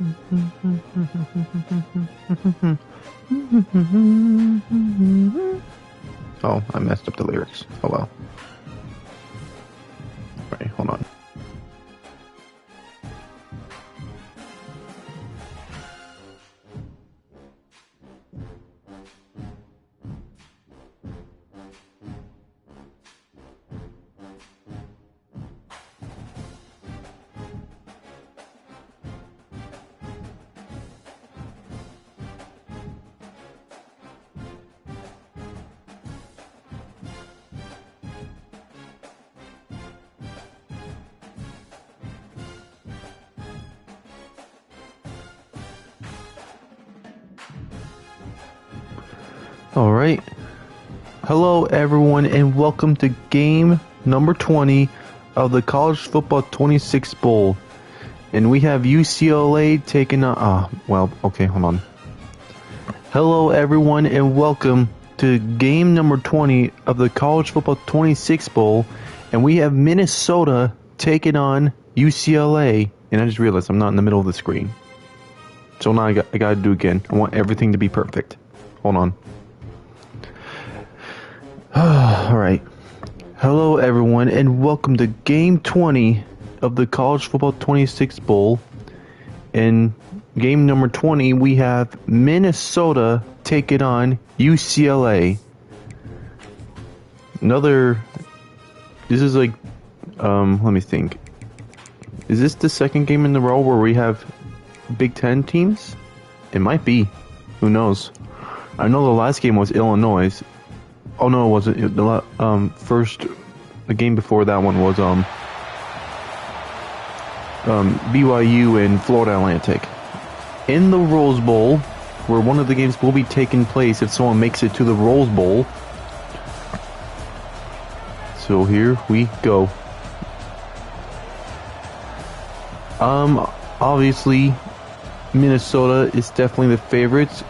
Oh, I messed up the lyrics. Oh well. Alright, hold on. Alright. Hello everyone and welcome to game number 20 of the College Football 26 Bowl. And we have UCLA taking on... okay, hold on. Hello everyone and welcome to game number 20 of the College Football 26 Bowl. And we have Minnesota taking on UCLA. And I just realized I'm not in the middle of the screen. So now I gotta do it again. I want everything to be perfect. Hold on. Alright. Hello everyone and welcome to game 20 of the College Football 26 Bowl. In game number 20 we have Minnesota taking on UCLA. This is like, let me think. Is this the second game in a row where we have Big Ten teams? It might be. Who knows? I know the last game was Illinois. Oh no, it wasn't. The game before that one was BYU and Florida Atlantic in the Rose Bowl, where one of the games will be taking place if someone makes it to the Rose Bowl. So here we go. Obviously, Minnesota is definitely the favorites.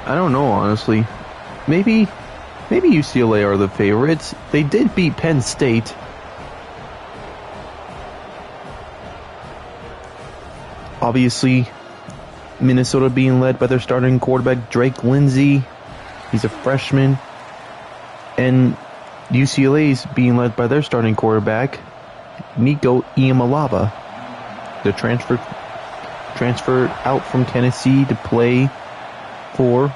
I don't know, honestly. Maybe UCLA are the favorites. They did beat Penn State. Obviously, Minnesota being led by their starting quarterback, Drake Lindsey. He's a freshman. And UCLA's being led by their starting quarterback, Nico Iamaleava. They're transferred out from Tennessee to play for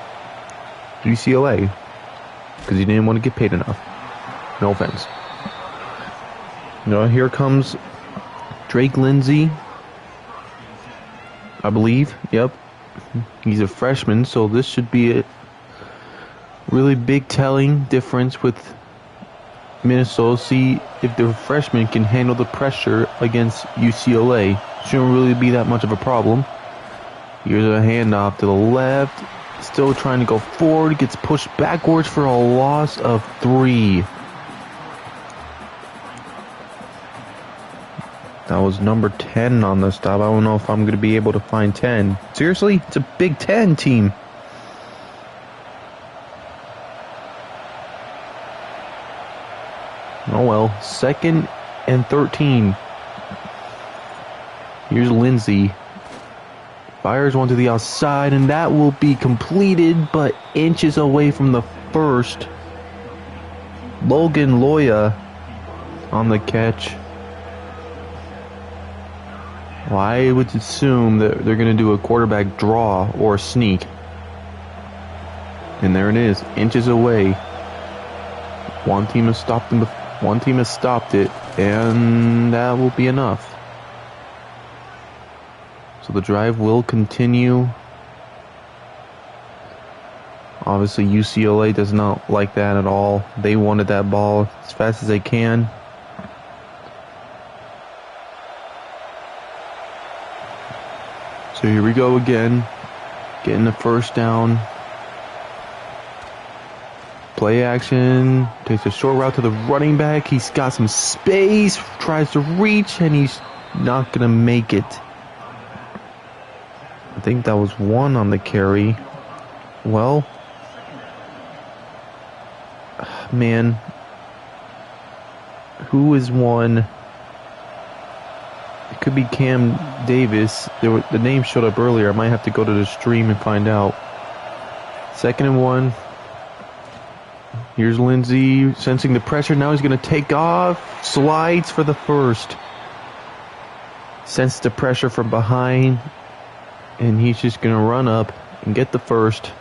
UCLA because he didn't want to get paid enough. No offense. Here comes Drake Lindsey, I believe. Yep. He's a freshman, so this should be a really big telling difference with Minnesota. See if the freshman can handle the pressure against UCLA. Shouldn't really be that much of a problem. Here's a handoff to the left. Still trying to go forward. Gets pushed backwards for a loss of 3. That was number 10 on the stop. I don't know if I'm going to be able to find 10. Seriously? It's a Big Ten team. Oh well. 2nd and 13. Here's Lindsey. Fires one to the outside, and that will be completed, but inches away from the first. Logan Loya on the catch. Well, I would assume that they're going to do a quarterback draw or sneak. And there it is, inches away. One team has stopped it, and that will be enough. So the drive will continue. Obviously, UCLA does not like that at all. They wanted that ball as fast as they can. So here we go again. Getting the first down. Play action. Takes a short route to the running back. He's got some space. Tries to reach, and he's not going to make it. I think that was 1 on the carry. Well, man, who is one. It could be Cam Davis. The name showed up earlier. I might have to go to the stream and find out. 2nd and 1. Here's Lindsey sensing the pressure. Now he's going to take off. Slides for the first. Sense the pressure from behind. And he's just going to run up and get the first.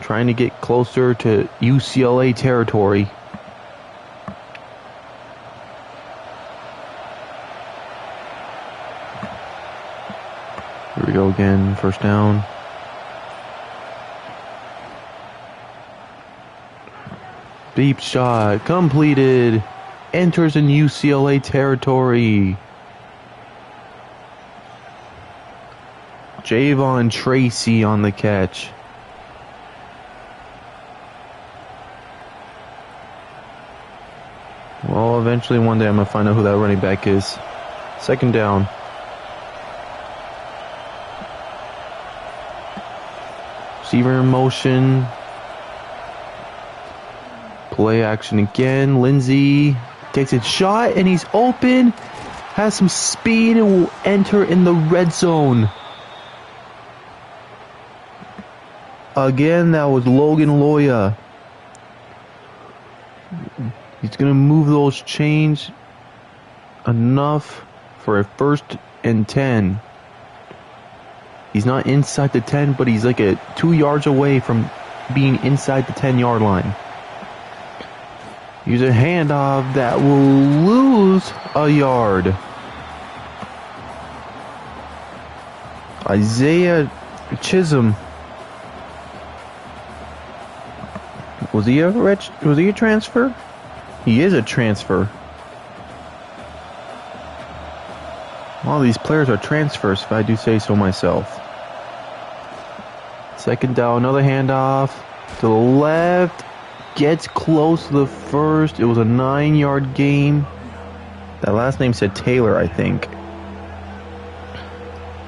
Trying to get closer to UCLA territory. Here we go again. First down. Deep shot. Completed. Enters in UCLA territory. Javon Tracy on the catch. Well, eventually one day I'm going to find out who that running back is. 2nd down. Receiver in motion. Play action again. Lindsey takes a shot and he's open. Has some speed and will enter in the red zone. Again, that was Logan Loya. He's going to move those chains enough for a 1st and 10. He's not inside the 10, but he's like 2 yards away from being inside the 10-yard line. Use a handoff that will lose a yard. Isaiah Chisholm. Was he a transfer? He is a transfer. All these players are transfers, if I do say so myself. 2nd down, another handoff to the left. Gets close to the first. It was a 9-yard gain. That last name said Taylor, I think.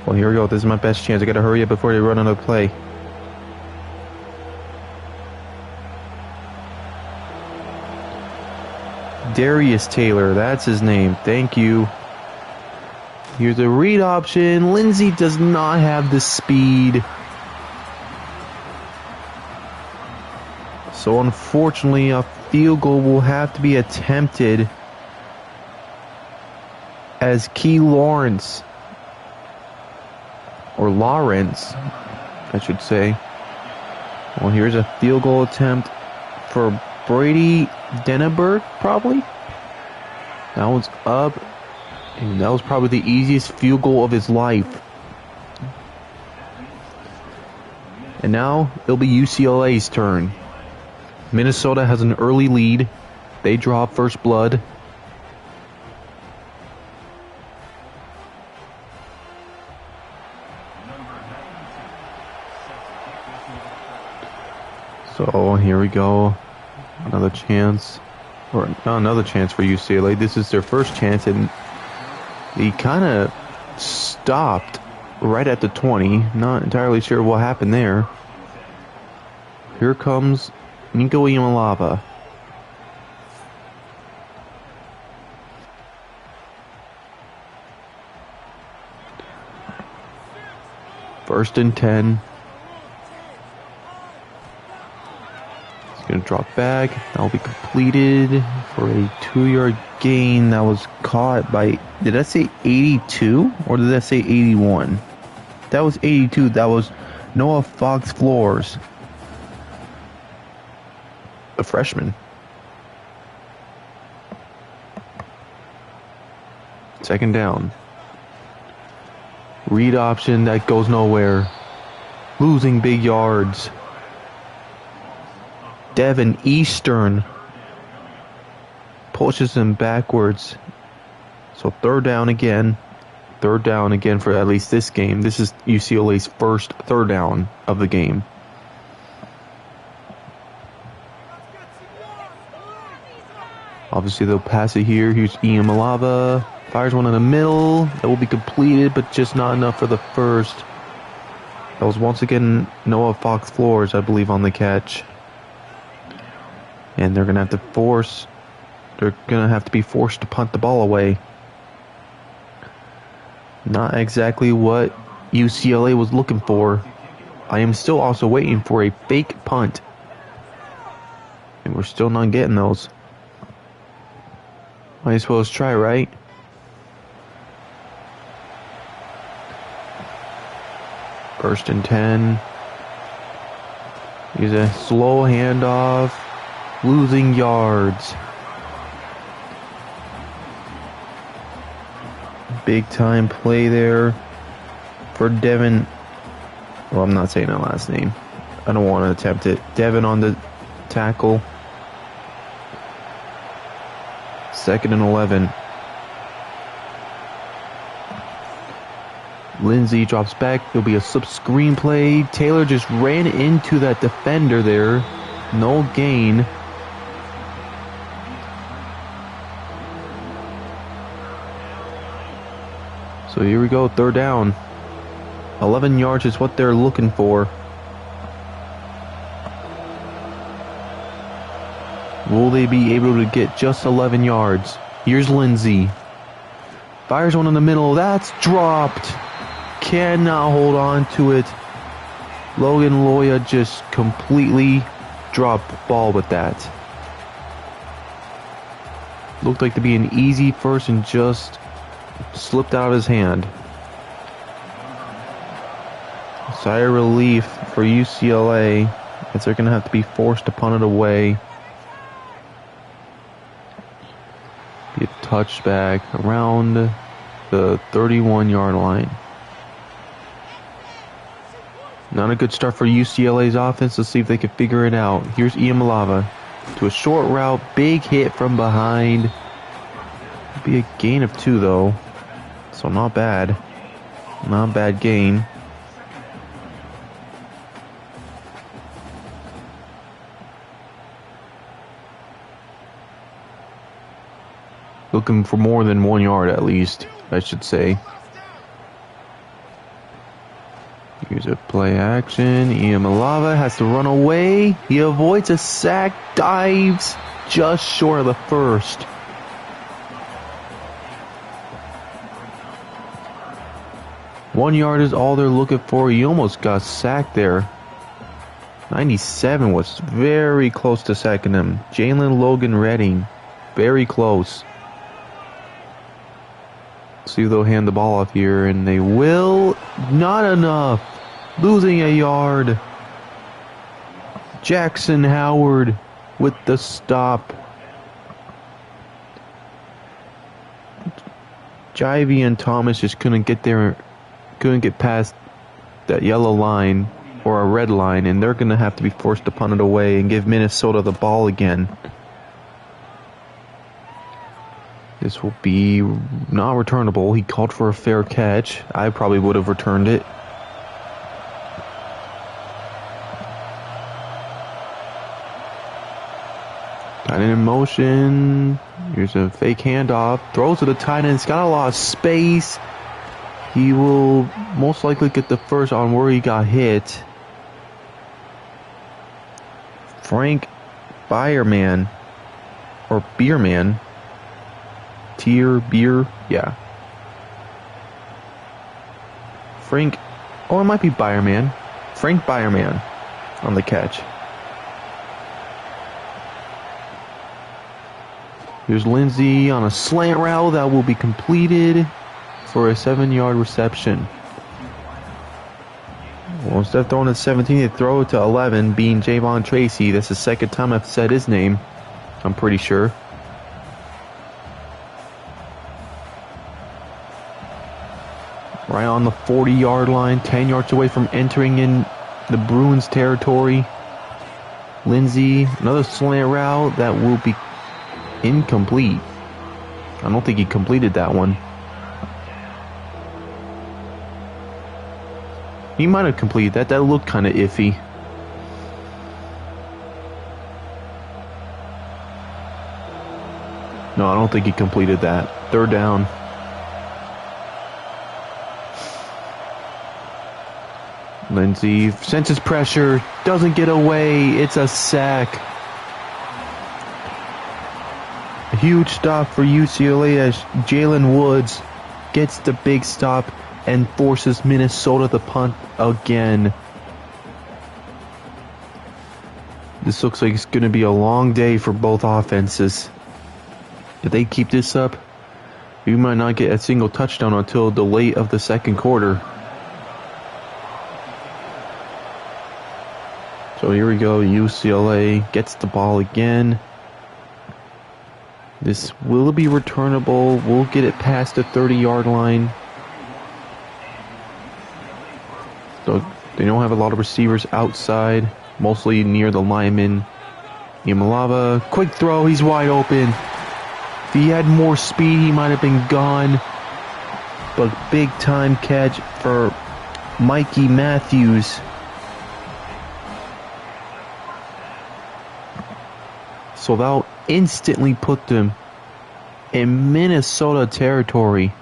Well, here we go. This is my best chance. I gotta hurry up before they run another play. Darius Taylor, that's his name. Thank you. Here's a read option. Lindsey does not have the speed. So unfortunately, a field goal will have to be attempted as Key Lawrence, or Lawrence, I should say. Well, here's a field goal attempt for Brady Denneberg, probably. That one's up, and that was probably the easiest field goal of his life. And now it'll be UCLA's turn. Minnesota has an early lead. They draw first blood. So here we go. Another chance. Or not another chance for UCLA. This is their first chance, and he kind of stopped right at the 20. Not entirely sure what happened there. Here comes Nico Iamaleava. First and 10. He's going to drop back. That will be completed for a 2-yard gain. That was caught by, did I say 82 or did I say 81? That was 82. That was Noah Fox Flores, a freshman. Second down. Read option that goes nowhere. Losing big yards. Devin Eastern pushes him backwards. So third down again. Third down again for at least this game. This is UCLA's first third down of the game. Obviously they'll pass it here. Here's Iamaleava. Fires one in the middle. That will be completed, but just not enough for the first. That was once again Noah Fox Flores, I believe, on the catch. And they're going to have to force they're going to have to be forced to punt the ball away. Not exactly what UCLA was looking for. I am still also waiting for a fake punt. And we're still not getting those. Might as well try, right? First and 10. Here's a slow handoff. Losing yards. Big time play there for Devin. Well, I'm not saying that last name. I don't want to attempt it. Devin on the tackle. 2nd and 11. Lindsay drops back. There'll be a slip screen play. Taylor just ran into that defender there. No gain. So here we go, 3rd down. 11 yards is what they're looking for. Will they be able to get just 11 yards? Here's Lindsay. Fires one in the middle. That's dropped. Cannot hold on to it. Logan Loya just completely dropped the ball with that. Looked like to be an easy first and just slipped out of his hand. Sigh of relief for UCLA as they're going to have to be forced to punt it away. Be a touchback around the 31-yard line. Not a good start for UCLA's offense. Let's see if they can figure it out. Here's Iamalava to a short route. Big hit from behind. Be a gain of 2 though. So not bad. Not a bad gain. Looking for more than 1 yard at least, I should say. Here's a play action. Iamalava has to run away. He avoids a sack, dives just short of the first. One yard is all they're looking for. He almost got sacked there. 97 was very close to sacking him. Jalen Logan Redding, very close. See if they'll hand the ball off here, and they will. Not enough. Losing a yard. Jackson Howard with the stop. Jivey and Thomas just couldn't get there, couldn't get past that yellow line or a red line, and they're going to have to be forced to punt it away and give Minnesota the ball again. This will be not returnable. He called for a fair catch. I probably would have returned it. Tight end in motion. Here's a fake handoff. Throws to the tight end. It's got a lot of space. He will most likely get the first on where he got hit. Frank Bierman. Or Bierman. Beer, yeah. Frank, oh, it might be Bierman. Frank Bierman on the catch. Here's Lindsay on a slant route that will be completed for a 7-yard reception. Well, instead of throwing it 17, they throw it to 11, being Javon Tracy. That's the second time I've said his name, I'm pretty sure. Right on the 40-yard line, 10 yards away from entering in the Bruins territory. Lindsay, another slant route that will be incomplete. I don't think he completed that one. He might have completed that. That looked kind of iffy. No, I don't think he completed that. 3rd down. Lindsay senses pressure, doesn't get away. It's a sack. huge stop for UCLA as Jalen Woods gets the big stop and forces Minnesota to punt again. This looks like it's going to be a long day for both offenses. If they keep this up, we might not get a single touchdown until the late of the second quarter. So here we go. UCLA gets the ball again. This will be returnable. We'll get it past the 30-yard line. So they don't have a lot of receivers outside, mostly near the lineman. Yamalava, quick throw, he's wide open. If he had more speed, he might have been gone. But big time catch for Mikey Matthews. So that'll instantly put them in Minnesota territory.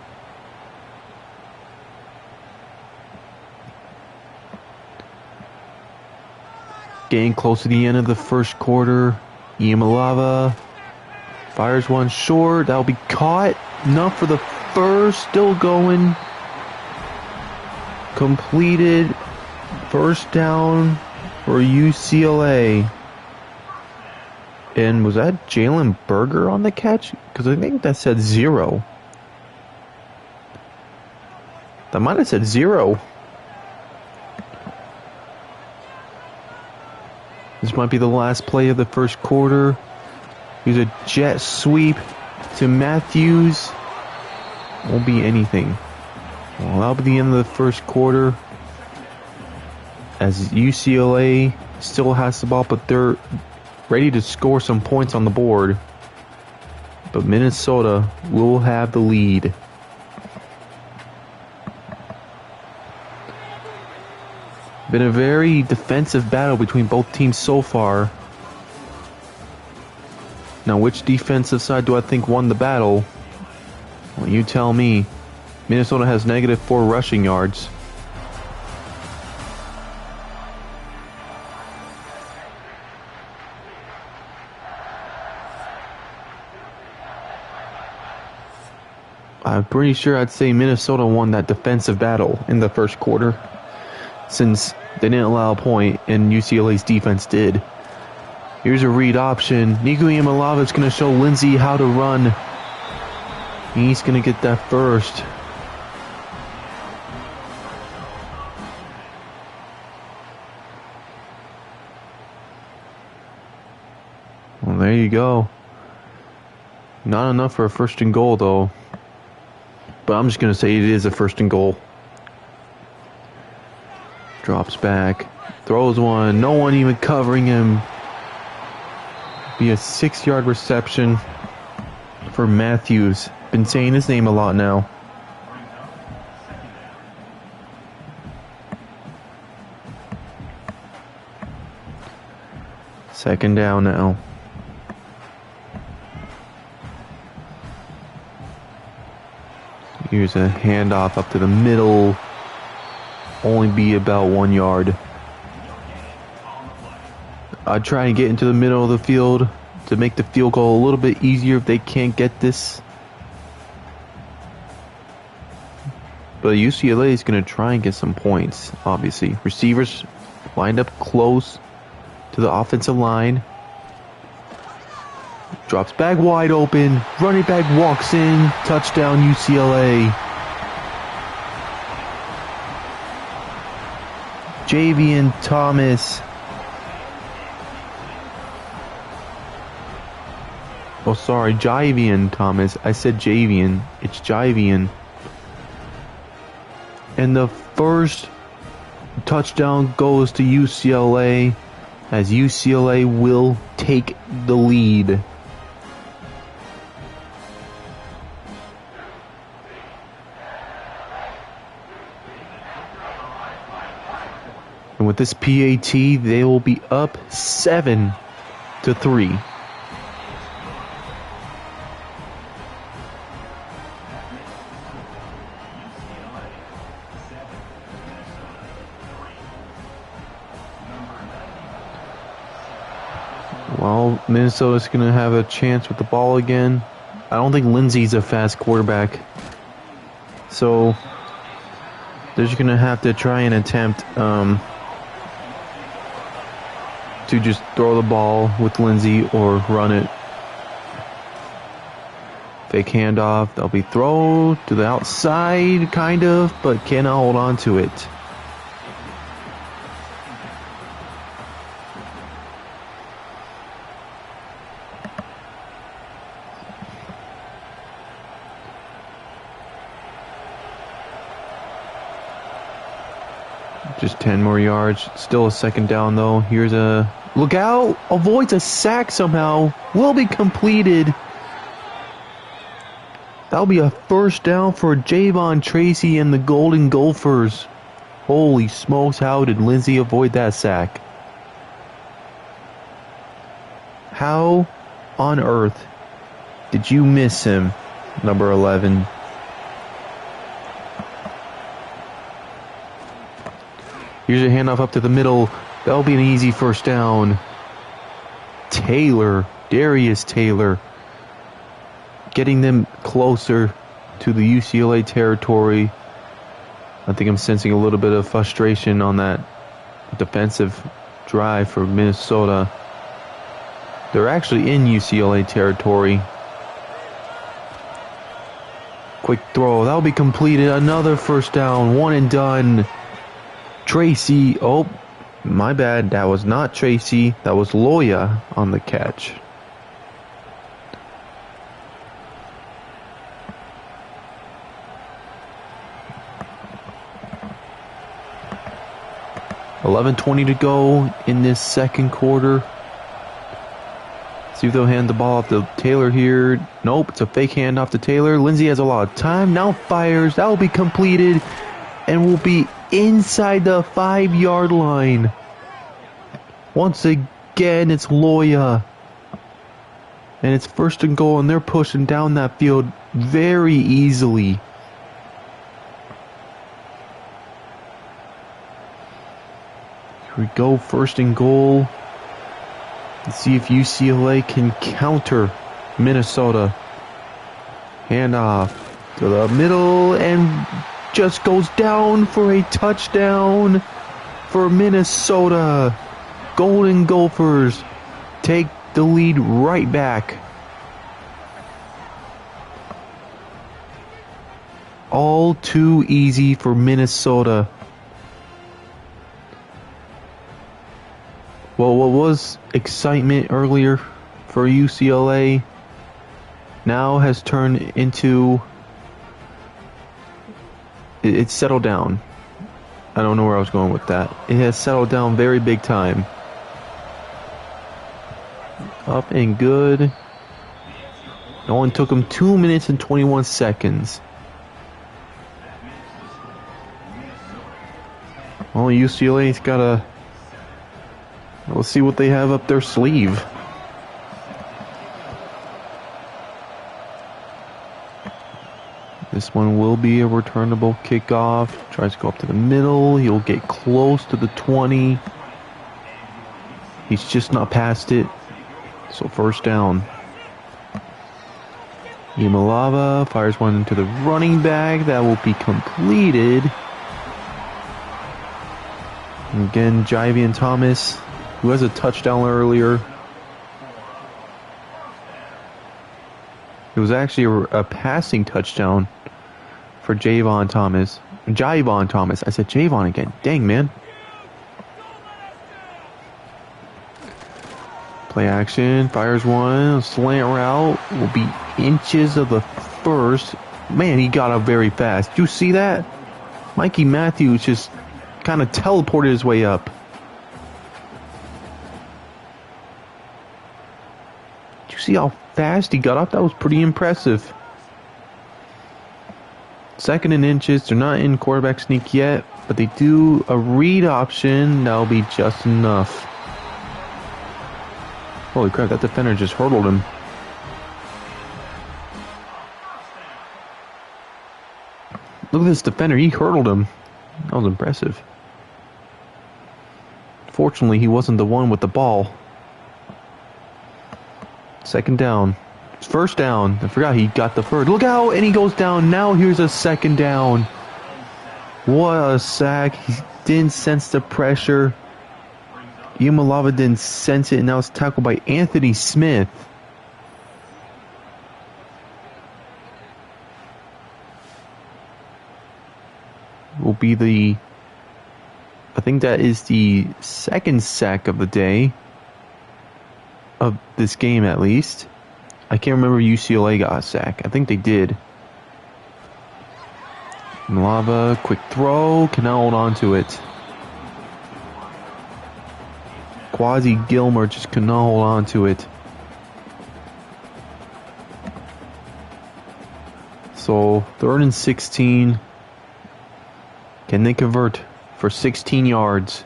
Getting close to the end of the first quarter. Yamalava fires one short. That'll be caught. Enough for the first. Still going. Completed. First down for UCLA. And was that Jalen Berger on the catch? Because I think that said 0. That might have said 0. This might be the last play of the first quarter. Here's a jet sweep to Matthews. Won't be anything. Well, that'll be the end of the first quarter. As UCLA still has the ball, but they're ready to score some points on the board. But Minnesota will have the lead. Been a very defensive battle between both teams so far. Now, which defensive side do I think won the battle? Well, you tell me. Minnesota has -4 rushing yards. I'm pretty sure I'd say Minnesota won that defensive battle in the first quarter, since they didn't allow a point and UCLA's defense did. Here's a read option. Nico Yamalava is going to show Lindsey how to run. He's going to get that first. Well, there you go. Not enough for a first and goal, though. But I'm just going to say it is a first and goal. Drops back. Throws one. No one even covering him. Be a 6-yard reception for Matthews. Been saying his name a lot now. Second down now. Here's a handoff up to the middle. Only be about 1 yard. I'd try and get into the middle of the field to make the field goal a little bit easier if they can't get this. But UCLA is going to try and get some points, obviously. Receivers lined up close to the offensive line. Drops back wide open. Running back walks in. Touchdown UCLA. Javian Thomas. Oh, sorry, Javian Thomas. I said Javian. It's Javian. And the first touchdown goes to UCLA, as UCLA will take the lead. And with this PAT, they will be up 7-3. Well, Minnesota's going to have a chance with the ball again. I don't think Lindsey's a fast quarterback. So they're just going to have to try and attempt to just throw the ball with Lindsey or run it. Fake handoff. That'll be throw to the outside, kind of, but cannot hold on to it. Just 10 more yards. Still a second down, though. Here's a... Look out! Avoids a sack somehow. Will be completed. That'll be a first down for Javon Tracy and the Golden Gophers. Holy smokes, how did Lindsey avoid that sack? How on earth did you miss him, number 11? Here's a handoff up to the middle. That'll be an easy first down. Taylor, Darius Taylor, getting them closer to the UCLA territory. I think I'm sensing a little bit of frustration on that defensive drive for Minnesota. They're actually in UCLA territory. Quick throw. That'll be completed. Another first down. One and done. Tracy. Oh, my bad. That was not Tracy. That was Loya on the catch. $11:20 to go in this second quarter. See if they'll hand the ball off to Taylor here. Nope, it's a fake handoff to Taylor. Lindsey has a lot of time. Now fires. That will be completed and will be inside the 5-yard line. Once again, it's Loya. And it's first and goal, and they're pushing down that field very easily. Here we go, first and goal. Let's see if UCLA can counter Minnesota. Handoff to the middle and just goes down for a touchdown for Minnesota. Golden Gophers take the lead right back. All too easy for Minnesota. Well, what was excitement earlier for UCLA now has turned into... It's settled down. I don't know where I was going with that. It has settled down very big time. Up and good. It only took them 2 minutes and 21 seconds. Well, UCLA's got to... Let's see what they have up their sleeve. This one will be a returnable kickoff. Tries to go up to the middle. He'll get close to the 20. He's just not past it. So first down. Yamalava fires one into the running back. That will be completed. And again, Javian Thomas, who has a touchdown earlier. It was actually a passing touchdown for Javon Thomas. Javon Thomas. I said Javon again. Dang, man. Play action. Fires one. Slant route. Will be inches of the first. Man, he got up very fast. Did you see that? Mikey Matthews just kind of teleported his way up. Did you see how fast he got up? That was pretty impressive. Second and inches. They're not in quarterback sneak yet, but they do a read option. That'll be just enough. Holy crap, that defender just hurdled him. Look at this defender. He hurdled him. That was impressive. Fortunately, he wasn't the one with the ball. Second down. First down. I forgot he got the first. Look out, and he goes down. Now here's a second down. What a sack. He didn't sense the pressure. Yumalava didn't sense it, and now it's tackled by Anthony Smith. Will be the... I think that is the second sack of the day. Of this game, at least. I can't remember if UCLA got a sack. I think they did. Yumalava, quick throw. Cannot hold on to it. Quasi Gilmer just could not hold on to it. So, 3rd and 16. Can they convert for 16 yards?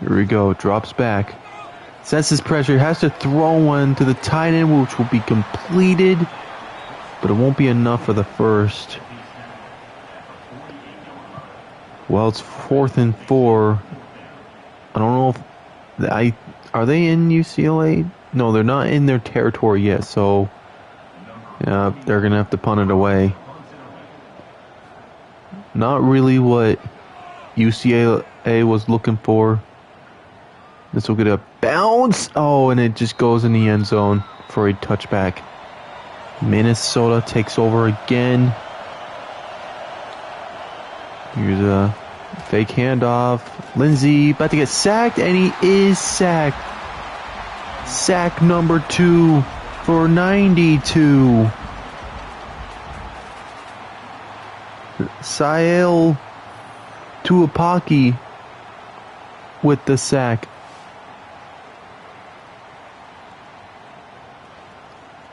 Here we go. Drops back. Senses pressure. Has to throw one to the tight end, which will be completed. But it won't be enough for the first. Well, it's 4th and 4. I don't know if... are they in UCLA? No, they're not in their territory yet, so... yeah, they're going to have to punt it away. Not really what UCLA was looking for. This will get a bounce. Oh, and it just goes in the end zone for a touchback. Minnesota takes over again. Here's a fake handoff. Lindsey about to get sacked, and he is sacked. Sack number 2 for 92. Sael Tuapaki with the sack.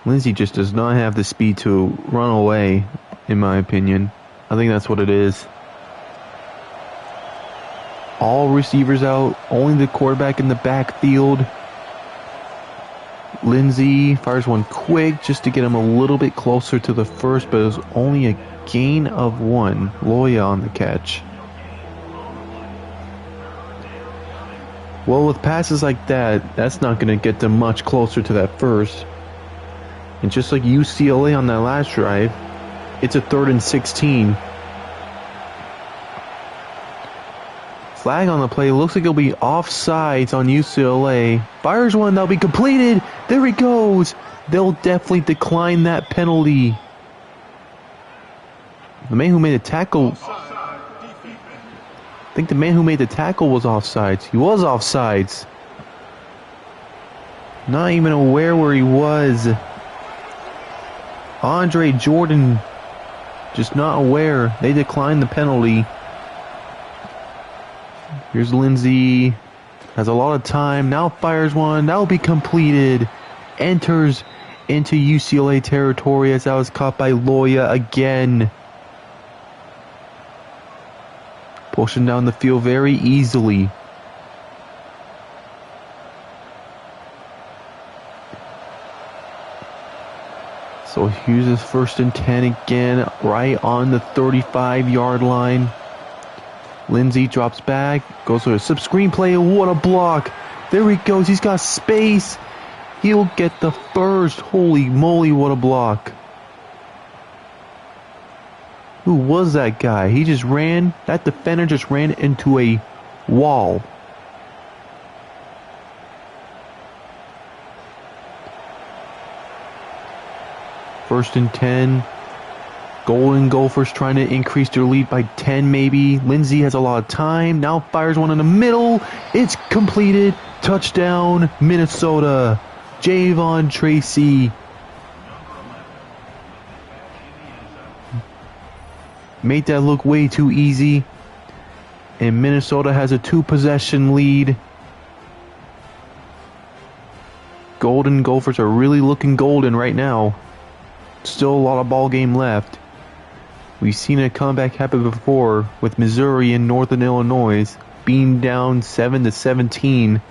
Lindsey just does not have the speed to run away, in my opinion. I think that's what it is. All receivers out, only the quarterback in the backfield. Lindsey fires one quick just to get him a little bit closer to the first, but it was only a gain of 1. Loya on the catch. Well, with passes like that, that's not going to get them much closer to that first. And just like UCLA on that last drive, it's a 3rd and 16. Flag on the play. Looks like it'll be offsides on UCLA. Fires one. That'll be completed. There he goes. They'll definitely decline that penalty. The man who made the tackle... I think the man who made the tackle was offsides. He was offsides. Not even aware where he was. Andre Jordan just not aware. They declined the penalty. Here's Lindsey. Has a lot of time. Now fires one. That will be completed. Enters into UCLA territory as that was caught by Loya again. Pushing down the field very easily. So here's his 1st and 10 again, right on the 35-yard line. Lindsey drops back, goes for a sub screen play. What a block! There he goes. He's got space. He'll get the first. Holy moly! What a block! Who was that guy? He just ran. That defender just ran into a wall. First and 10. Golden Gophers trying to increase their lead by 10 maybe. Lindsey has a lot of time. Now fires one in the middle. It's completed. Touchdown, Minnesota. Javon Tracy. Made that look way too easy. And Minnesota has a 2-possession lead. Golden Gophers are really looking golden right now. Still a lot of ball game left. We've seen a comeback happen before with Missouri and Northern Illinois being down 7-17.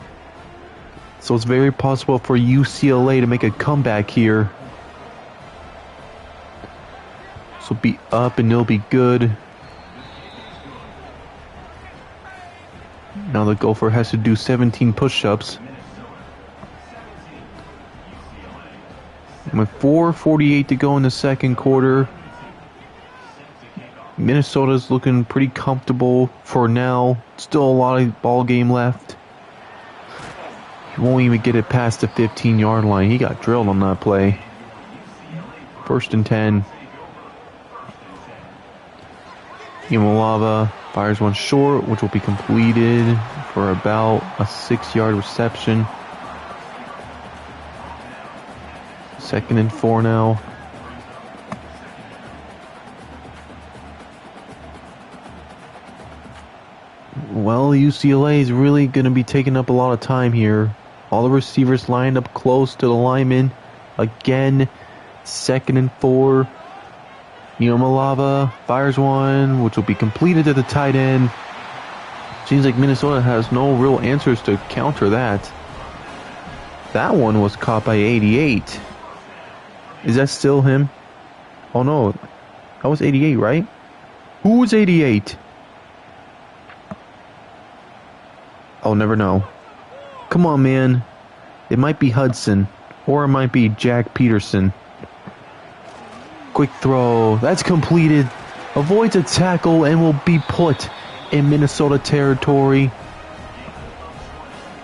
So it's very possible for UCLA to make a comeback here. So be up and they'll be good. Now the Gopher has to do 17 push-ups. With 4:48 to go in the second quarter, Minnesota's looking pretty comfortable for now. Still a lot of ball game left. He won't even get it past the 15-yard line. He got drilled on that play. 1st and 10. Imalava fires one short, which will be completed for about a 6-yard reception. 2nd and 4 now. Well, UCLA is really going to be taking up a lot of time here. All the receivers lined up close to the linemen. Again, 2nd and 4. Yomalava fires one, which will be completed to the tight end. Seems like Minnesota has no real answers to counter that. That one was caught by 88. Is that still him? Oh no, that was 88, right? Who was 88? I'll never know. Come on, man. It might be Hudson, or it might be Jack Peterson. Quick throw. That's completed. Avoids a tackle and will be put in Minnesota territory.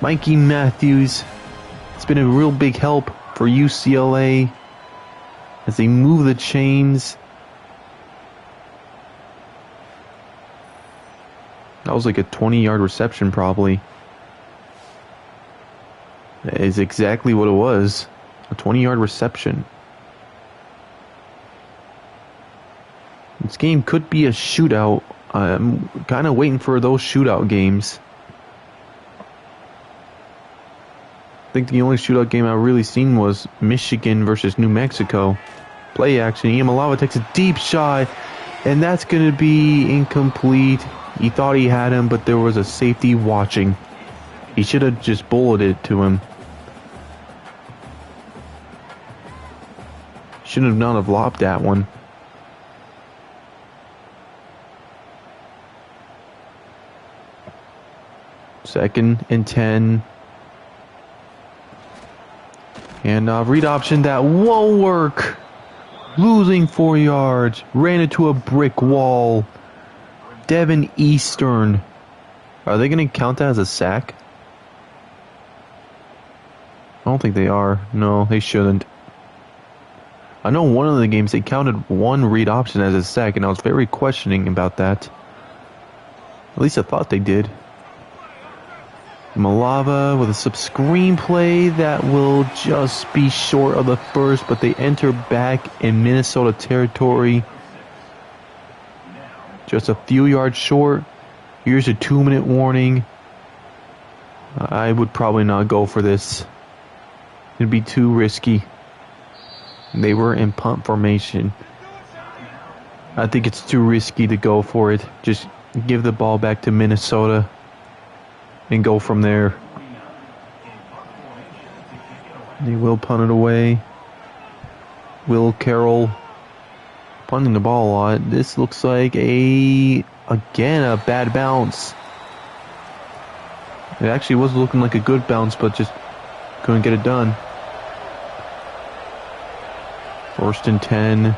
Mikey Matthews. It's been a real big help for UCLA as they move the chains. That was like a 20-yard reception probably. That is exactly what it was. A 20-yard reception. This game could be a shootout. I'm kind of waiting for those shootout games. I think the only shootout game I've really seen was Michigan versus New Mexico. Play action. Imalava takes a deep shot, and that's going to be incomplete. He thought he had him, but there was a safety watching. He should have just bulleted it to him. Shouldn't have not have lobbed that one. Second and 10. And read option that won't work. Losing 4 yards. Ran into a brick wall. Devin Eastern. Are they going to count that as a sack? I don't think they are. No, they shouldn't. I know one of the games they counted one read option as a sack, and I was very questioning about that. At least I thought they did. Malava with a screenplay that will just be short of the first, but they enter back in Minnesota territory. Just a few yards short. Here's a 2-minute warning. I would probably not go for this. It'd be too risky. They were in punt formation. I think it's too risky to go for it. Just give the ball back to Minnesota and go from there. They will punt it away. Will Carroll punting the ball a lot. This looks like again a bad bounce. It actually was looking like a good bounce, but just couldn't get it done. 1st and 10.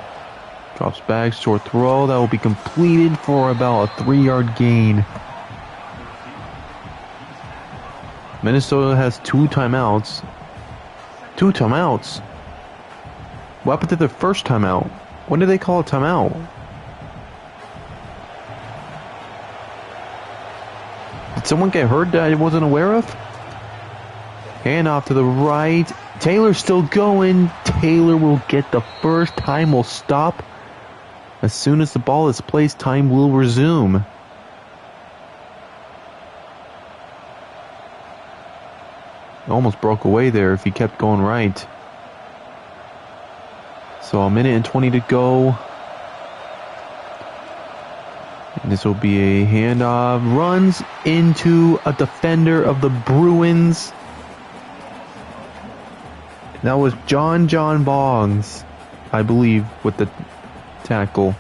Drops back, short throw. That will be completed for about a 3-yard gain. Minnesota has 2 timeouts. 2 timeouts? What happened to their first timeout? When did they call a timeout? Did someone get hurt that I wasn't aware of? Hand off to the right. Taylor's still going. Taylor will get the first. Time will stop. As soon as the ball is placed, time will resume. Almost broke away there if he kept going right. So a minute and 20 to go. And this will be a handoff. Runs into a defender of the Bruins. That was John Boggs, I believe, with the tackle.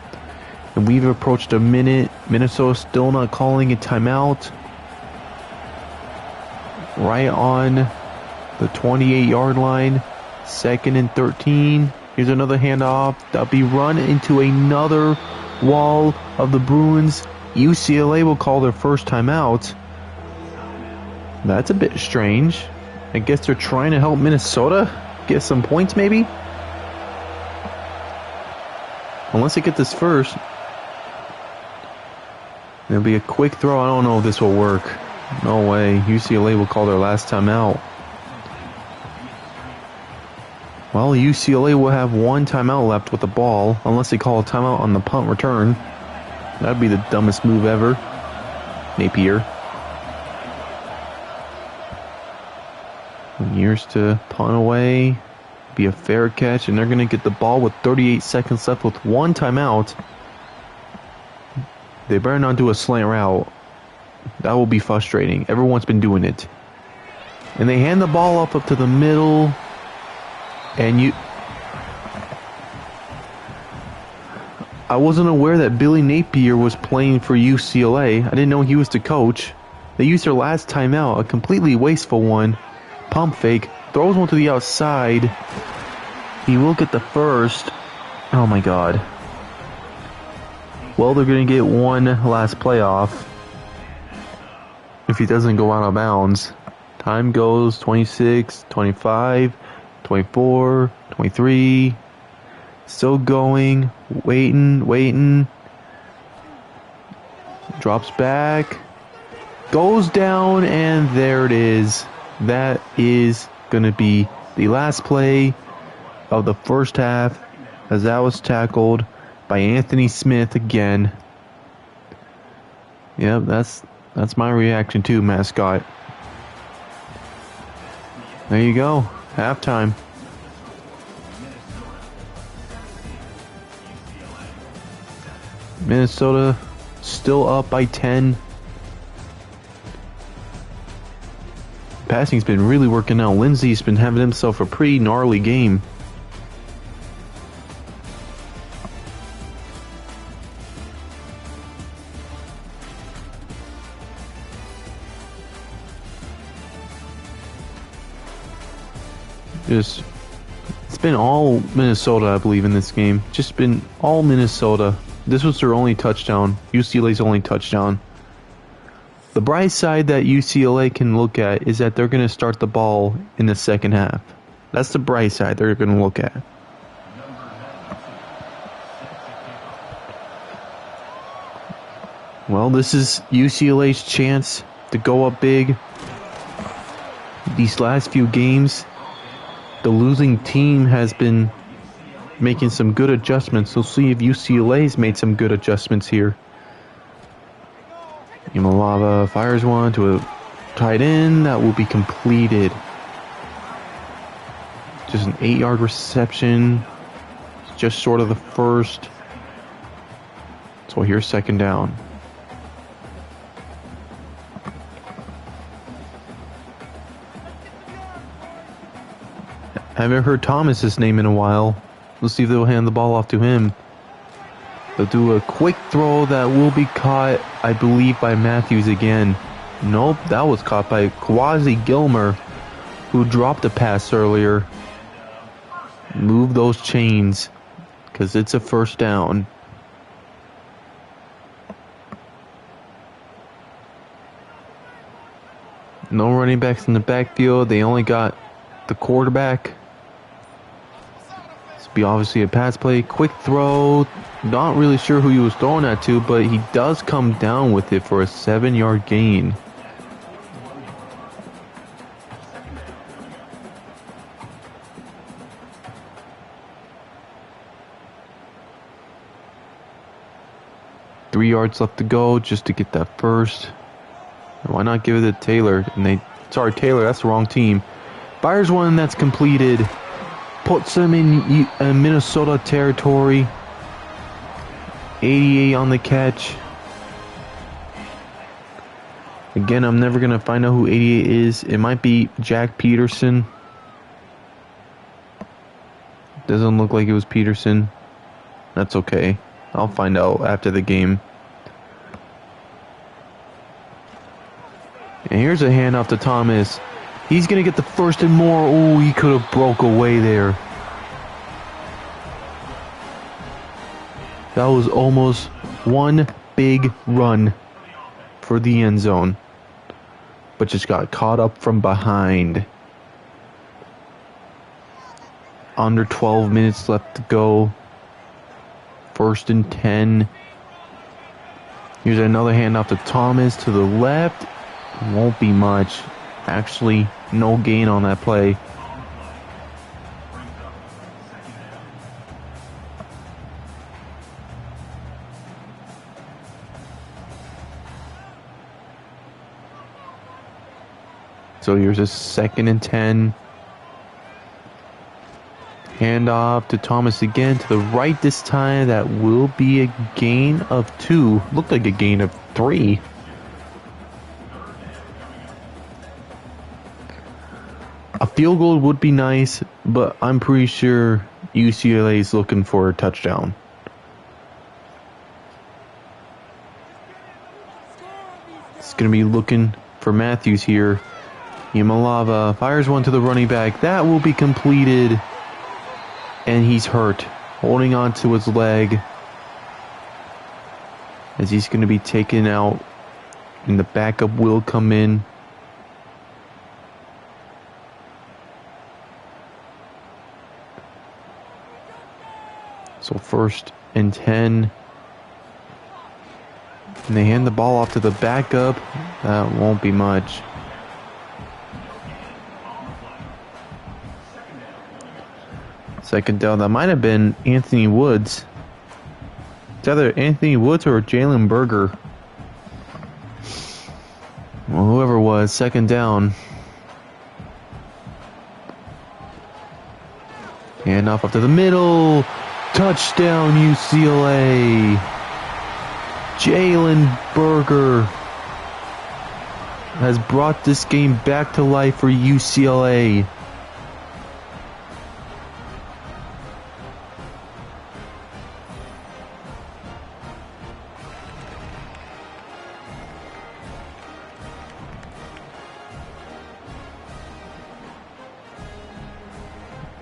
And we've approached a minute. Minnesota still not calling a timeout. right on the 28-yard line. 2nd and 13. Here's another handoff. That'll be run into another wall of the Bruins. UCLA will call their first timeout. That's a bit strange. I guess they're trying to help Minnesota get some points, maybe? Unless they get this first. There'll be a quick throw. I don't know if this will work. No way. UCLA will call their last timeout. Well, UCLA will have one timeout left with the ball, unless they call a timeout on the punt return. That'd be the dumbest move ever. Napier. Years to punt away. Be a fair catch, and they're going to get the ball with 38 seconds left with one timeout. They better not do a slant route. That will be frustrating. Everyone's been doing it. And they hand the ball up to the middle. And I wasn't aware that Billy Napier was playing for UCLA. I didn't know he was the coach. They used their last timeout, a completely wasteful one. Pump fake, throws one to the outside. He will get the first. Oh my god. Well, they're going to get one last playoff if he doesn't go out of bounds. Time goes 26, 25, 24, 23. Still going. Waiting. Drops back. Goes down, and there it is. That is going to be the last play of the first half, as that was tackled by Anthony Smith again. Yep, that's my reaction too, mascot. There you go. Halftime. Minnesota still up by 10. Passing's been really working out. Lindsey's been having himself a pretty gnarly game. It's been all Minnesota, I believe, in this game. Just been all Minnesota. This was their only touchdown. UCLA's only touchdown. The bright side that UCLA can look at is that they're going to start the ball in the second half. That's the bright side they're going to look at. Well, this is UCLA's chance to go up big. These last few games, the losing team has been making some good adjustments. We'll see if UCLA's made some good adjustments here. Imalava fires one to a tight end. That will be completed. Just an 8-yard reception. Just short of the first. So here's second down. I haven't heard Thomas's name in a while. Let's see if they'll hand the ball off to him. They'll do a quick throw that will be caught, I believe, by Matthews again. Nope, that was caught by Quasi Gilmer, who dropped a pass earlier. Move those chains, because it's a first down. No running backs in the backfield. They only got the quarterback. This will be obviously a pass play. Quick throw. Not really sure who he was throwing that to, but he does come down with it for a 7-yard gain. Three yards left to go just to get that first. Why not give it to Taylor? Sorry, Taylor, that's the wrong team. Fires one that's completed. Puts them in Minnesota territory. 88 on the catch. Again, I'm never going to find out who 88 is. It might be Jack Peterson. Doesn't look like it was Peterson. That's okay. I'll find out after the game. And here's a handoff to Thomas. He's going to get the first and more. Oh, he could have broke away there. That was almost one big run for the end zone. But just got caught up from behind. Under 12 minutes left to go. 1st and 10. Here's another handoff to Thomas to the left. Won't be much. Actually, no gain on that play. So here's a 2nd and 10. Handoff to Thomas again to the right this time. That will be a gain of 2. Looked like a gain of 3. A field goal would be nice, but I'm pretty sure UCLA is looking for a touchdown. It's going to be looking for Matthews here. Yamalava fires one to the running back. That will be completed. And he's hurt. Holding on to his leg. As he's going to be taken out. And the backup will come in. So 1st and 10. And they hand the ball off to the backup. That won't be much. Second down, that might have been Anthony Woods. It's either Anthony Woods or Jalen Berger. Well, whoever it was, 2nd down. Hand off up to the middle. Touchdown, UCLA. Jalen Berger has brought this game back to life for UCLA.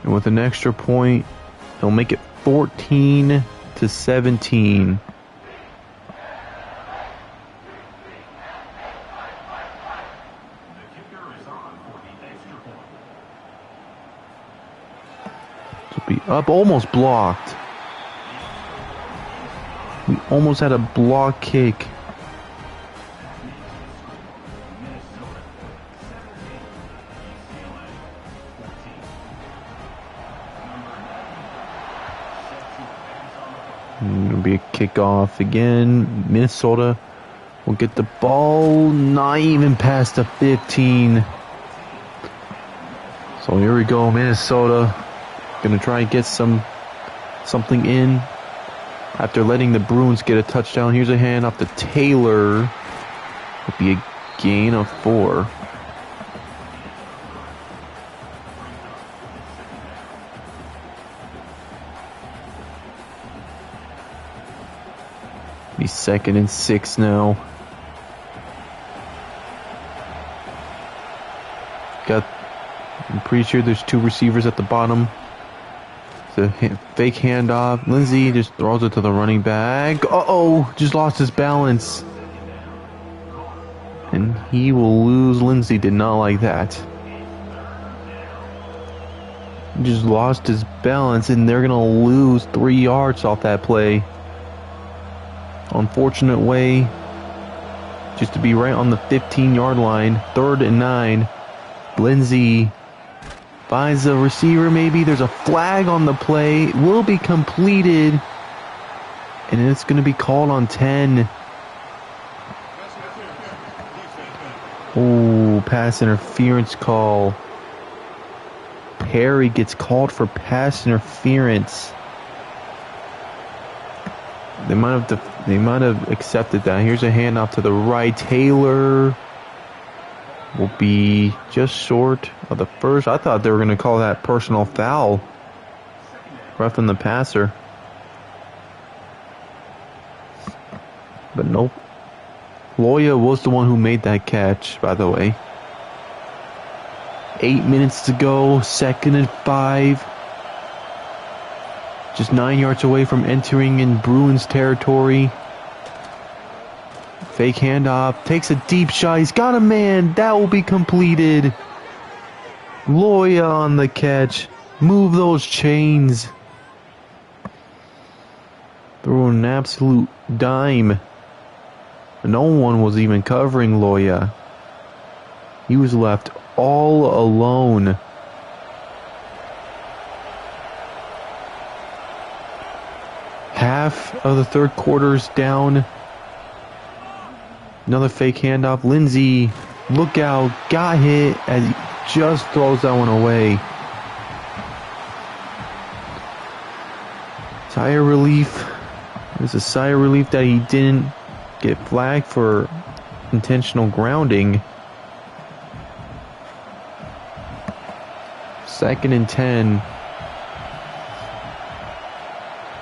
And with an extra point, they'll make it 14-17. To be up, almost blocked. We almost had a block kick. It'll be a kickoff again. Minnesota will get the ball, not even past the 15. So here we go, Minnesota. Gonna try and get something in after letting the Bruins get a touchdown. Here's a hand off to Taylor. It'll be a gain of 4. Be 2nd and 6 now. I'm pretty sure there's 2 receivers at the bottom. It's a fake handoff. Lindsey just throws it to the running back. Uh-oh, just lost his balance. And he will lose. Lindsey did not like that. He just lost his balance, and they're going to lose 3 yards off that play. Unfortunate way just to be right on the 15-yard line. 3rd and 9. Lindsey finds the receiver maybe. There's a flag on the play. It will be completed. And it's going to be called on 10. Oh, pass interference call. Perry gets called for pass interference. They might have accepted that. Here's a handoff to the right. Taylor will be just short of the first. I thought they were going to call that personal foul. Roughing the passer. But nope. Loya was the one who made that catch, by the way. 8 minutes to go, 2nd and 5. Just 9 yards away from entering in Bruins territory. Fake handoff, takes a deep shot, he's got a man, that will be completed. Loya on the catch, move those chains. Throwing an absolute dime. No one was even covering Loya. He was left all alone. Half of the third quarter's down. Another fake handoff. Lindsay, look out, got hit as he just throws that one away. Sigh of relief. There's a sigh of relief that he didn't get flagged for intentional grounding. 2nd and 10.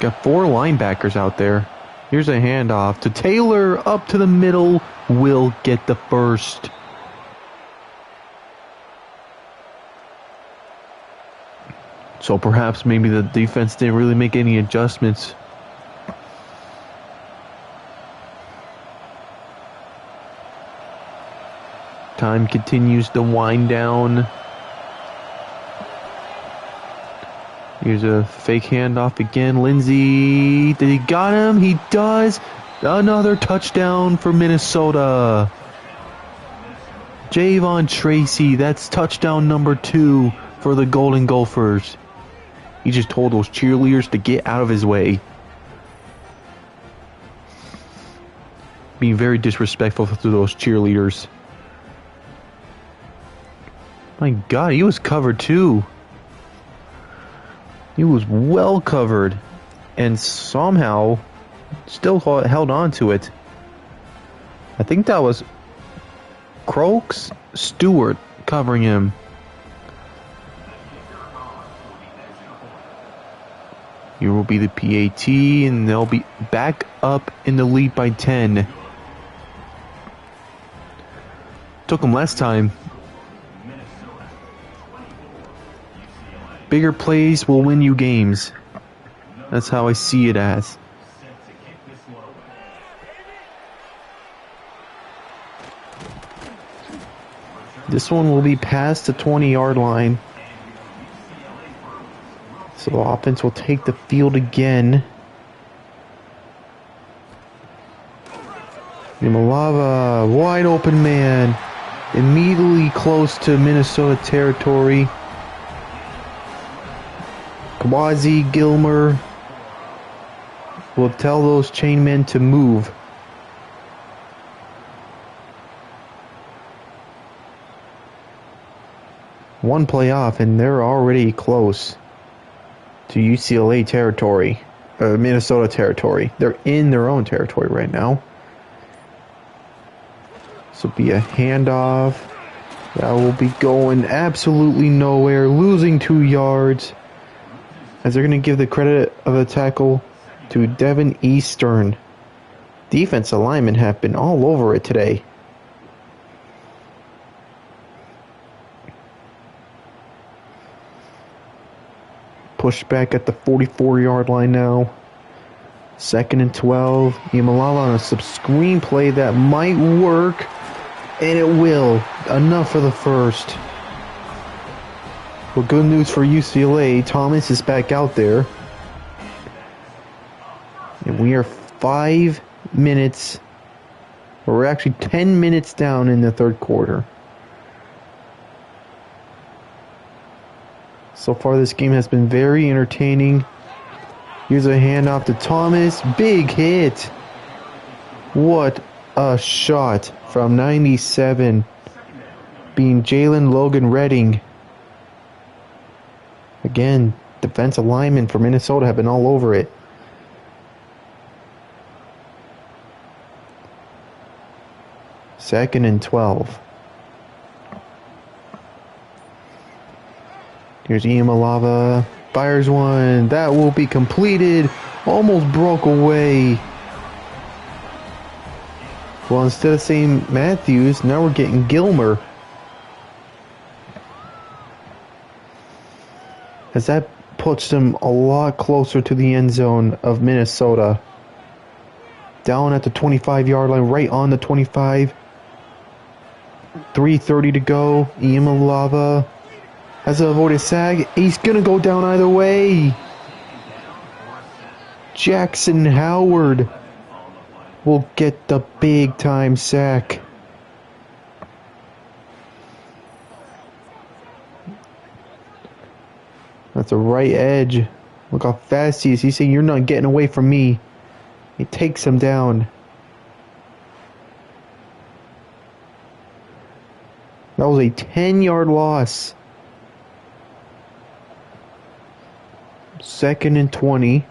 Got 4 linebackers out there. Here's a handoff to Taylor, up to the middle, will get the first. So perhaps maybe the defense didn't really make any adjustments. Time continues to wind down. Here's a fake handoff again. Lindsay, did he got him? He does. Another touchdown for Minnesota. Javon Tracy, that's touchdown number 2 for the Golden Gophers. He just told those cheerleaders to get out of his way. Being very disrespectful to those cheerleaders. My God, he was covered too. He was well covered and somehow still held on to it. I think that was Croaks Stewart covering him. Here will be the PAT, and they'll be back up in the lead by 10. Took them last time. Bigger plays will win you games. That's how I see it as. This one will be past the 20-yard line. So the offense will take the field again. Yamalava, wide open man. Immediately close to Minnesota territory. Kawazi Gilmer will tell those chainmen to move. One play off and they're already close to UCLA territory, Minnesota territory. They're in their own territory right now. So be a handoff. That will be going absolutely nowhere, losing 2 yards. As they're going to give the credit of the tackle to Devin Eastern. Defensive linemen have been all over it today. Push back at the 44-yard line now. 2nd and 12. Yamalala on a screen play that might work. And it will. Enough for the first. Well, good news for UCLA. Thomas is back out there. And we are 5 minutes, or we're actually 10 minutes down in the third quarter. So far this game has been very entertaining. Here's a handoff to Thomas. Big hit. What a shot from 97. Being Jalen Logan Redding. Again, defensive linemen for Minnesota have been all over it. Second and 12. Here's Yamalava. Fires one. That will be completed. Almost broke away. Well, instead of saying Matthews, now we're getting Gilmer. As that puts them a lot closer to the end zone of Minnesota. Down at the 25-yard line, right on the 25. 3:30 to go. Iamaleava has to avoid a sack. He's going to go down either way. Jackson Howard will get the big-time sack. That's a right edge. Look how fast he is. He's saying, "You're not getting away from me." He takes him down. That was a 10-yard loss. 2nd and 20.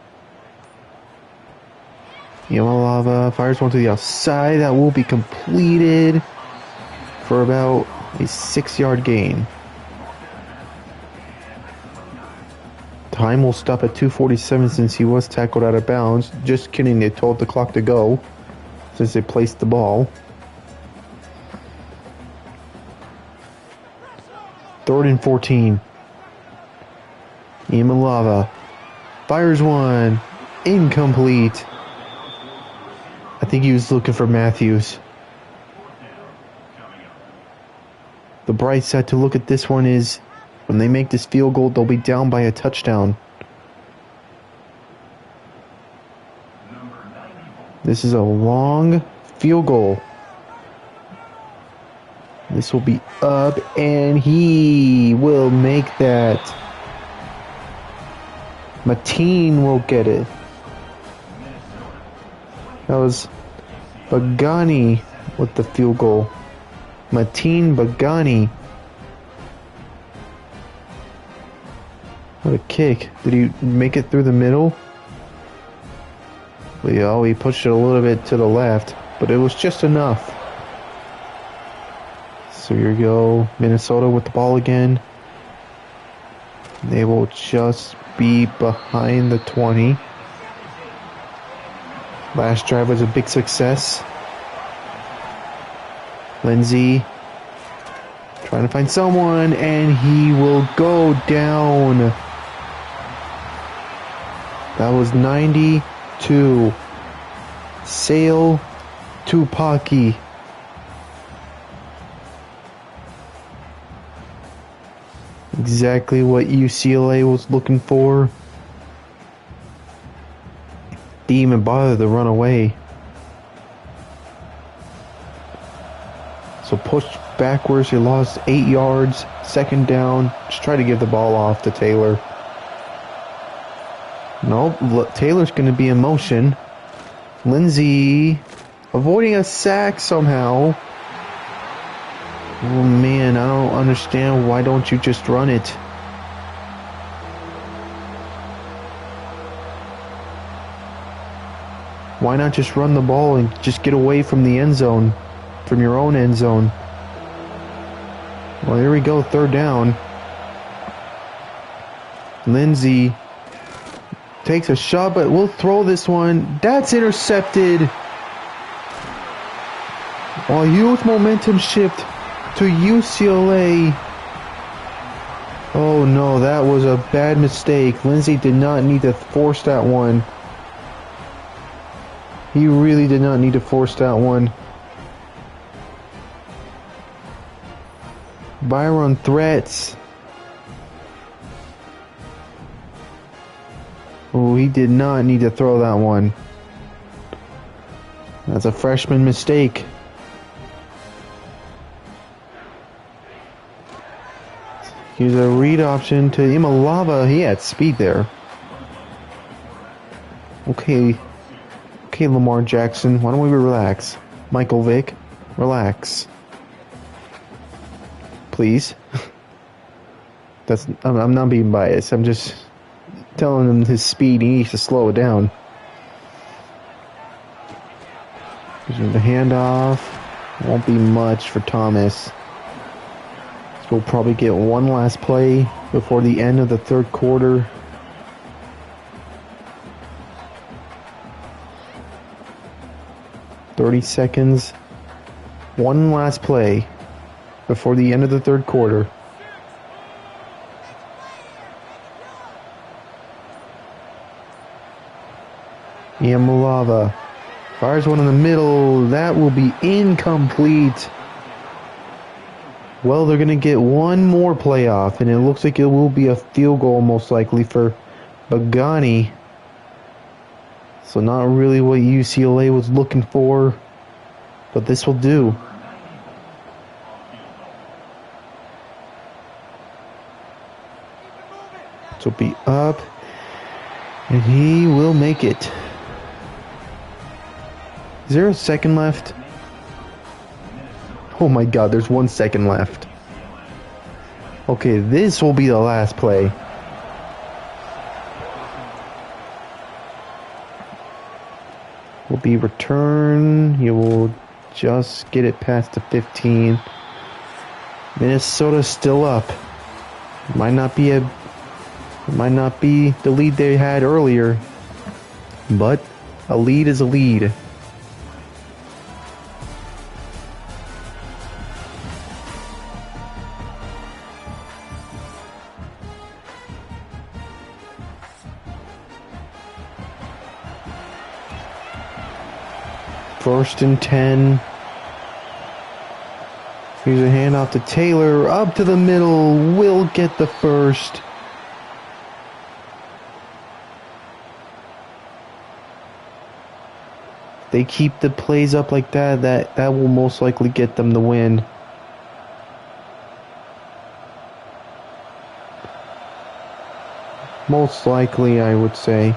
Iamaleava fires one to the outside. That will be completed for about a 6-yard gain. Time will stop at 2:47 since he was tackled out of bounds. Just kidding, they told the clock to go since they placed the ball. 3rd and 14. Iamaleava fires one. Incomplete. I think he was looking for Matthews. The bright side to look at this one is when they make this field goal, they'll be down by a touchdown. This is a long field goal. This will be up, and he will make that. Mateen will get it. That was Bagani with the field goal. Mateen Bagani. What a kick. Did he make it through the middle? Oh, he pushed it a little bit to the left, but it was just enough. So here we go. Minnesota with the ball again. They will just be behind the 20. Last drive was a big success. Lindsay trying to find someone, and he will go down. That was 92. Sale Tupaki. Exactly what UCLA was looking for. Didn't even bother to run away. So pushed backwards. He lost 8 yards. 2nd down. Just try to give the ball off to Taylor. Nope. Taylor's going to be in motion. Lindsay avoiding a sack somehow. Oh man, I don't understand. Why don't you just run it? Why not just run the ball and just get away from the end zone, from your own end zone? Well, here we go, 3rd down. Lindsay takes a shot, but we'll throw this one. That's intercepted. A huge momentum shift to UCLA. Oh no, that was a bad mistake. Lindsay did not need to force that one. He really did not need to force that one. Byron threats. Oh, he did not need to throw that one. That's a freshman mistake. Here's a read option to Iamaleava. He had speed there. Okay, Lamar Jackson, why don't we relax? Michael Vick, relax. Please. I'm not being biased. I'm just telling him his speed. He needs to slow it down. The handoff won't be much for Thomas. So we'll probably get one last play before the end of the 3rd quarter. .30 seconds One last play before the end of the third quarter. Yamalava fires one in the middle. That will be incomplete. Well, they're going to get one more playoff, and it looks like it will be a field goal most likely for Bagani. So not really what UCLA was looking for, but this will do. This will be up, and he will make it. Is there a second left? Oh my god, there's 1 second left. Okay, this will be the last play. Will be return. He will just get it past the 15. Minnesota's still up. Might not be the lead they had earlier, but a lead is a lead. First and 10. Here's a handoff to Taylor. Up to the middle. Will get the first. They keep the plays up like that. That will most likely get them the win. Most likely, I would say.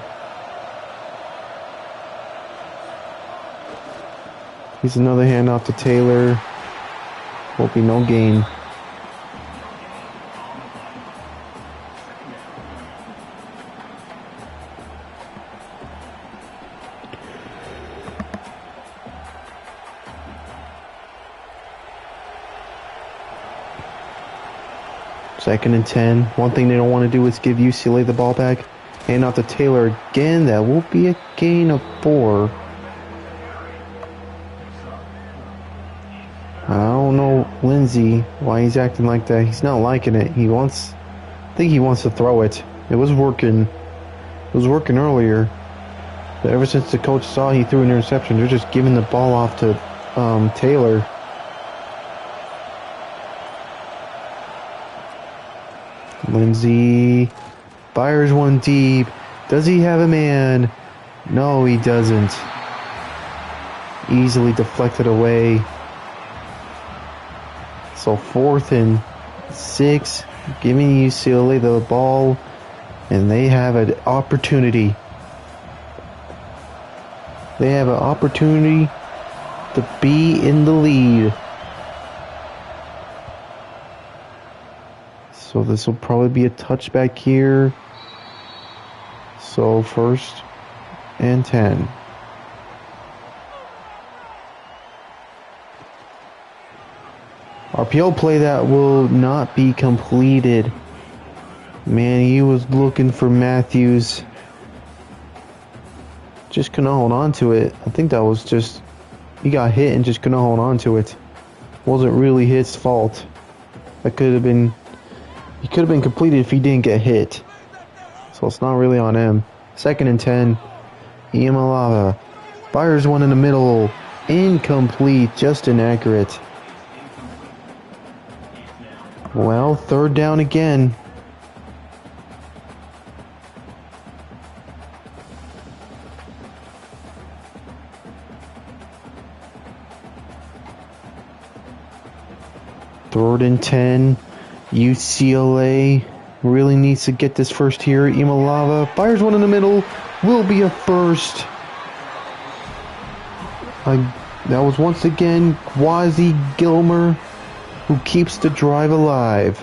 Here's another handoff to Taylor. Will be no gain. Second and 10. One thing they don't want to do is give UCLA the ball back. Handoff to Taylor again. That will be a gain of 4. I don't know Lindsay why he's acting like that. He's not liking it. I think he wants to throw it. It was working. It was working earlier. But ever since the coach saw he threw an interception, they're just giving the ball off to Taylor. Lindsay fires one deep. Does he have a man? No, he doesn't. Easily deflected away. So 4th and 6, giving UCLA the ball, and they have an opportunity. They have an opportunity to be in the lead. So this will probably be a touchback here. So 1st and 10. RPO play that will not be completed. Man, he was looking for Matthews. Just couldn't hold on to it. I think that was just, he got hit and just couldn't hold on to it. Wasn't really his fault. That could have been, he could have been completed if he didn't get hit. So it's not really on him. 2nd and 10. Yamalava fires one in the middle. Incomplete, just inaccurate. Well, 3rd down again. Third and 10. UCLA really needs to get this first here. Yamalava fires one in the middle. Will be a first. That was once again Quasi Gilmer, who keeps the drive alive.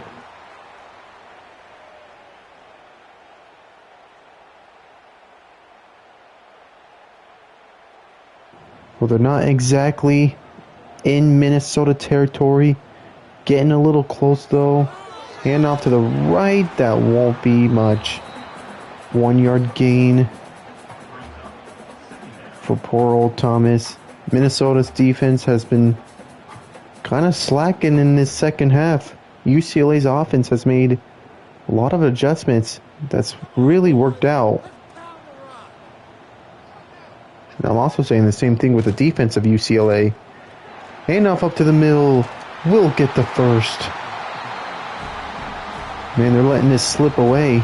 Well, they're not exactly in Minnesota territory. Getting a little close though. Hand off to the right. That won't be much. 1 yard gain for poor old Thomas. Minnesota's defense has been kind of slacking in this second half. UCLA's offense has made a lot of adjustments that's really worked out. And I'm also saying the same thing with the defense of UCLA. Handoff up to the middle. Will get the first. Man, they're letting this slip away.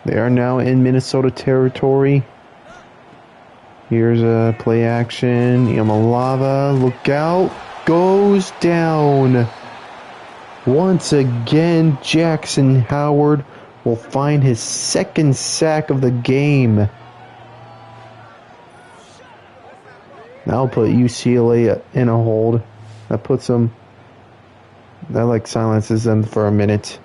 They are now in Minnesota territory. Here's a play action. Yamalava, look out. Goes down. Once again, Jackson Howard will find his second sack of the game. That'll put UCLA in a hold. That like silences them for a minute.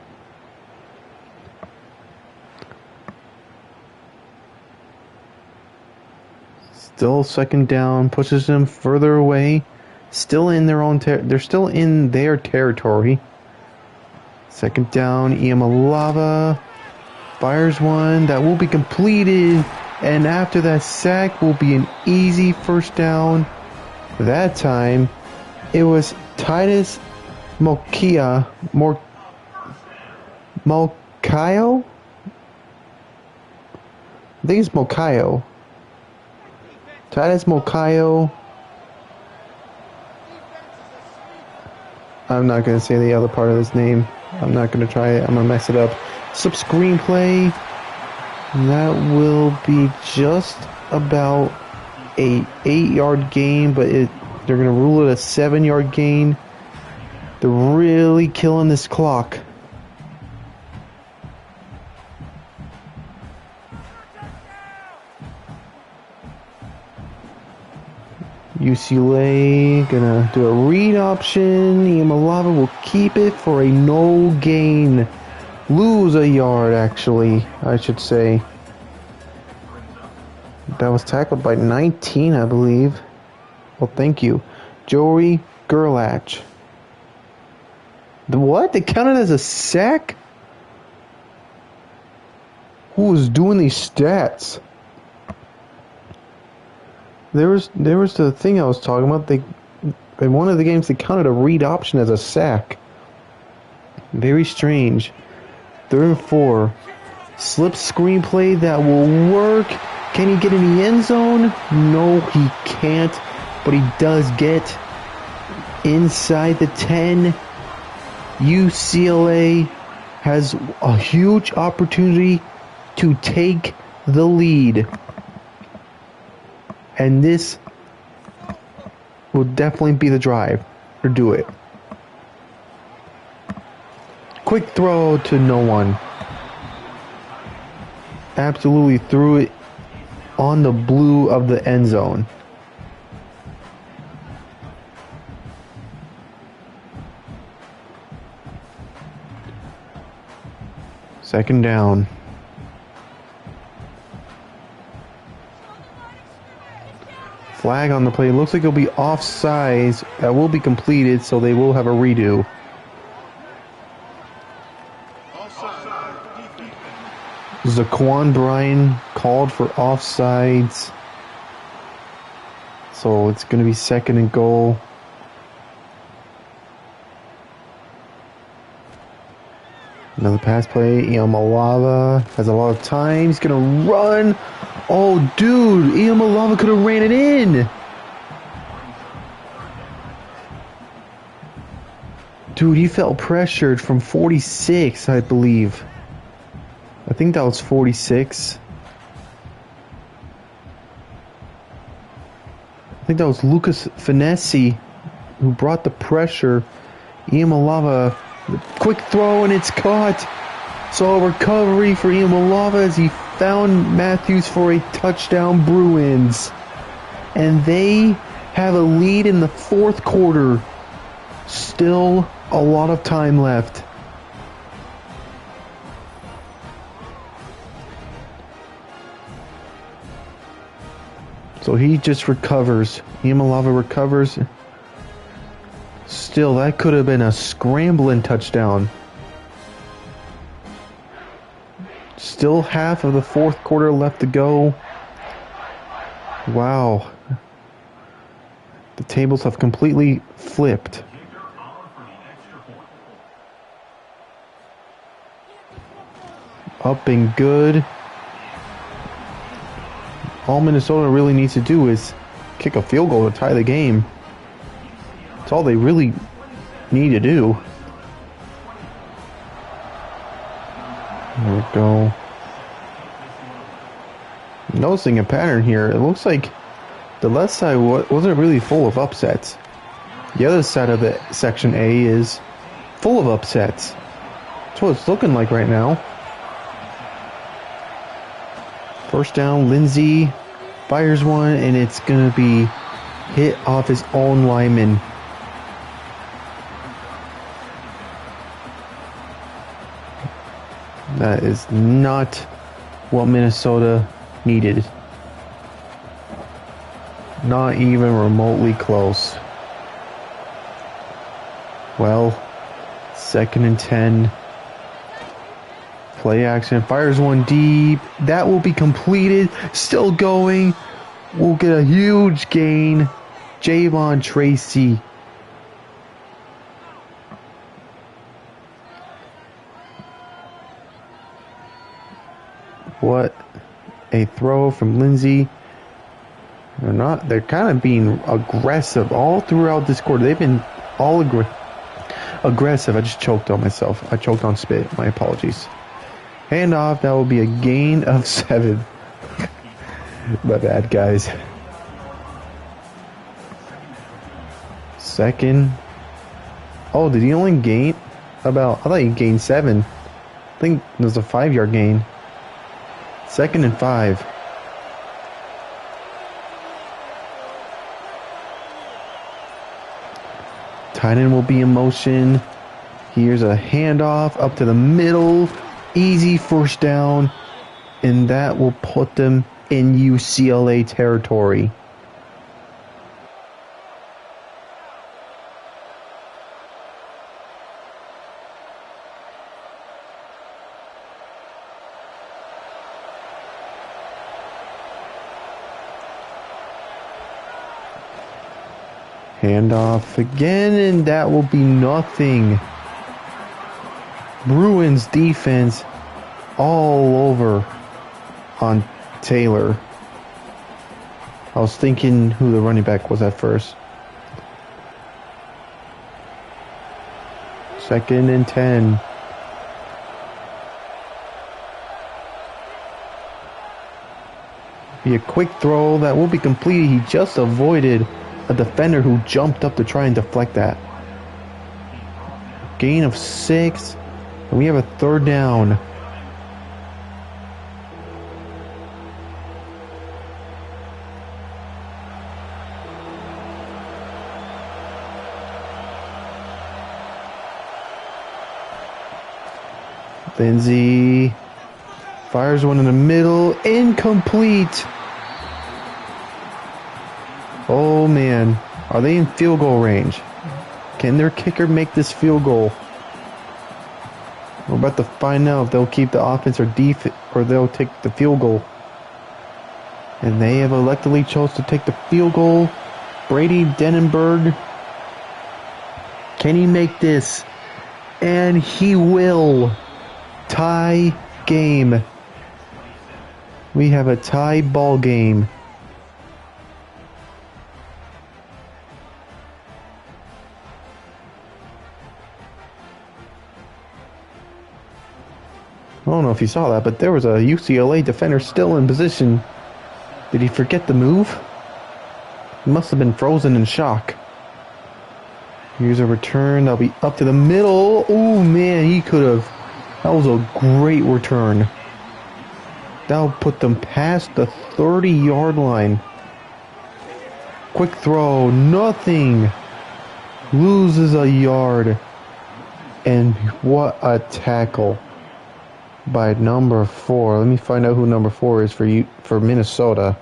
Still second down, pushes them further away. Still in their own they're still in their territory. Second down, Iamalava fires one that will be completed, and after that sack will be an easy first down. That time it was Titus Mokayo. I think it's Mokayo. Titus Mokayo. I'm not going to say the other part of his name. I'm not going to try it. I'm going to mess it up. Sub screenplay. That will be just about a 8-yard gain, but they're going to rule it a 7-yard gain. They're really killing this clock. UCLA gonna do a read option. Iamalava will keep it for a no gain. Lose a yard, actually, I should say. That was tackled by 19, I believe. Well, thank you. Joey Gerlach. The what? They counted as a sack? Who was doing these stats? There was the thing I was talking about. In one of the games they counted a read option as a sack. Very strange. 3rd and 4. Slip screenplay that will work. Can he get in the end zone? No, he can't. But he does get inside the 10. UCLA has a huge opportunity to take the lead. And this will definitely be the drive or do it. Quick throw to no one. Absolutely threw it on the blue of the end zone. Second down. Flag on the play. Looks like it'll be offsides. That will be completed, so they will have a redo. Zaquan Bryan called for offsides. So it's going to be 2nd and goal. Another pass play. Iamalava has a lot of time. He's going to run. Oh, dude. Iamalava could have ran it in. Dude, he felt pressured from 46, I believe. I think that was 46. I think that was Lucas Finessi who brought the pressure. Iamalava, quick throw, and it's caught. So a recovery for Iamalava as he found Matthews for a touchdown, Bruins. And they have a lead in the 4th quarter. Still a lot of time left. So he just recovers. Iamalava recovers. still, that could have been a scrambling touchdown. Still half of the fourth quarter left to go. Wow. The tables have completely flipped. Up and good. All Minnesota really needs to do is kick a field goal to tie the game. That's all they really need to do. There we go. Noticing a pattern here. It looks like the left side wasn't really full of upsets. The other side of it, Section A, is full of upsets. That's what it's looking like right now. First down, Lindsey fires one, and it's going to be hit off his own lineman. That is not what Minnesota needed. Not even remotely close. Well, 2nd and 10. Play action, fires one deep. That will be completed. Still going. We'll get a huge gain. Javon Tracy. What a throw from Lindsey. They're kind of being aggressive all throughout this quarter. They've been all aggressive. I just choked on myself. I choked on spit. My apologies. Handoff, that will be a gain of 7. My bad, guys. 2nd. Oh, did he only gain I thought he gained 7. I think it was a 5-yard gain. 2nd and 5. Tight end will be in motion. Here's a handoff up to the middle. Easy first down, and that will put them in UCLA territory. Handoff again, and that will be nothing. Bruins defense all over on Taylor. I was thinking who the running back was at first. 2nd and 10. Be a quick throw that will be completed. He just avoided a defender who jumped up to try and deflect that. Gain of 6. And we have a 3rd down. Lindsey fires one in the middle. Incomplete. Oh man. Are they in field goal range? Can their kicker make this field goal? We're about to find out if they'll keep the offense or defense, or they'll take the field goal. And they have electively chose to take the field goal. Brady Denenberg. Can he make this? And he will. Tie game. We have a tie ball game. I don't know if you saw that, but there was a UCLA defender still in position. Did he forget the move? He must have been frozen in shock. Here's a return. That'll be up to the middle. Oh, man, he could have. That was a great return. That'll put them past the 30-yard line. Quick throw. Nothing. Loses a yard. And what a tackle by number 4. Let me find out who number 4 is for Minnesota.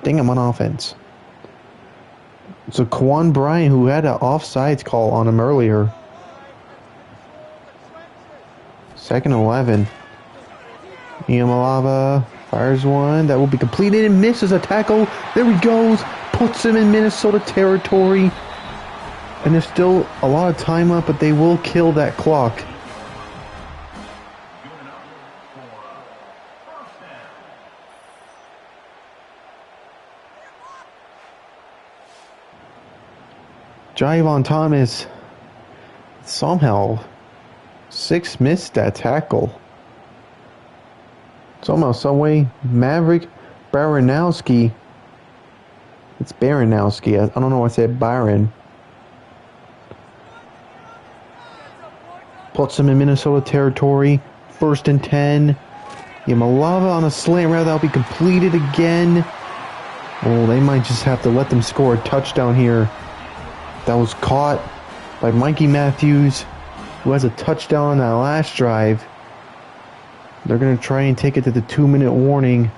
Dang, I'm on offense. It's a Quan Bryant who had an offsides call on him earlier. 2nd 11. Iamalava fires one. That will be completed and misses a tackle. There he goes. Puts him in Minnesota territory. And there's still a lot of time left, but they will kill that clock. Javon Thomas somehow 6 missed that tackle. Somehow, someway, Maverick Baranowski. It's Baranowski. I don't know why I said Byron. Puts him in Minnesota territory. 1st and 10. Yamalava on a slant route. That'll be completed again. Oh, they might just have to let them score a touchdown here. That was caught by Mikey Matthews, who has a touchdown on that last drive. They're going to try and take it to the 2-minute warning.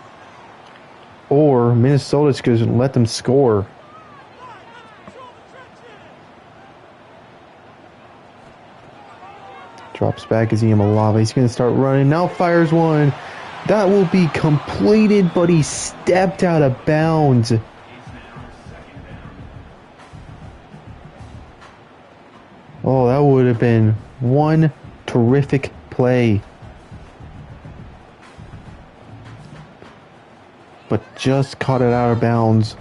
Or Minnesota's going to let them score. Drops back as Iamalava. He's going to start running. Now fires one. That will be completed, but he stepped out of bounds. Oh, that would have been one terrific play. But just caught it out of bounds.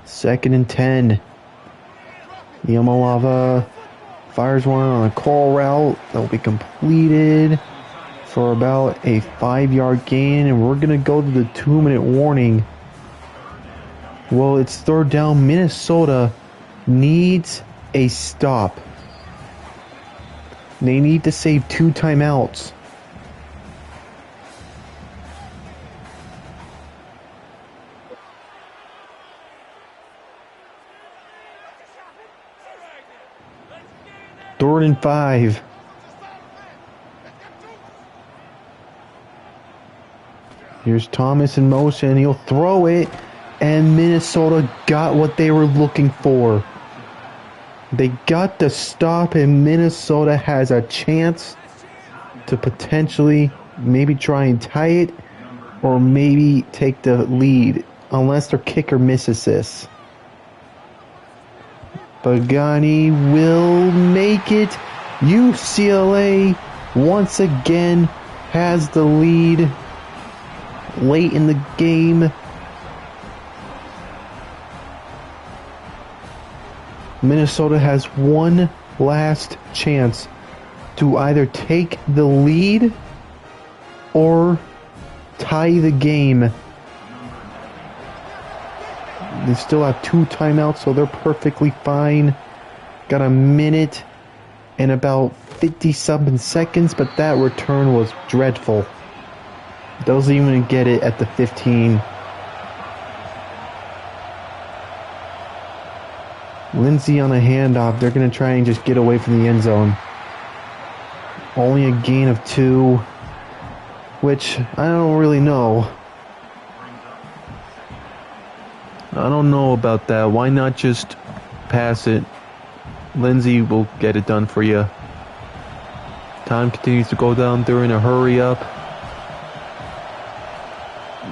2nd and 10. Iamalava fires one on a call route. That will be completed for about a 5-yard gain. And we're going to go to the 2-minute warning. Well, it's 3rd down. Minnesota needs a stop. They need to save 2 timeouts. Third and 5. Here's Thomas in motion. He'll throw it, and Minnesota got what they were looking for. They got the stop, and Minnesota has a chance to potentially maybe try and tie it or maybe take the lead, unless their kicker misses this. Pagani will make it. UCLA once again has the lead late in the game. Minnesota has one last chance to either take the lead or tie the game. They still have 2 timeouts, so they're perfectly fine. Got a minute and about 50-something seconds, but that return was dreadful. Doesn't even get it at the 15. Lindsey on a handoff. They're going to try and just get away from the end zone. Only a gain of 2, which I don't really know. I don't know about that. Why not just pass it? Lindsey will get it done for you. Time continues to go down during a hurry up.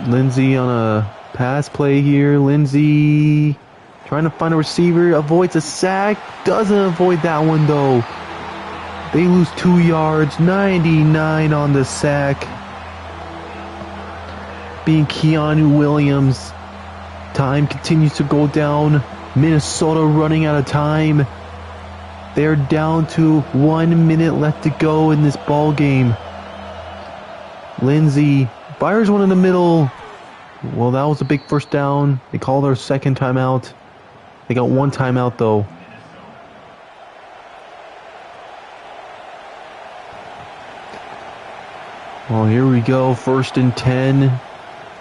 Lindsey on a pass play here. Lindsey trying to find a receiver. Avoids a sack. Doesn't avoid that one though. They lose 2 yards. 99 on the sack. Being Keanu Williams. Time continues to go down. Minnesota running out of time. They're down to 1 minute left to go in this ball game. Lindsey fires one in the middle. Well, that was a big first down. They called their 2nd timeout. They got 1 timeout though. Well, here we go. 1st and 10.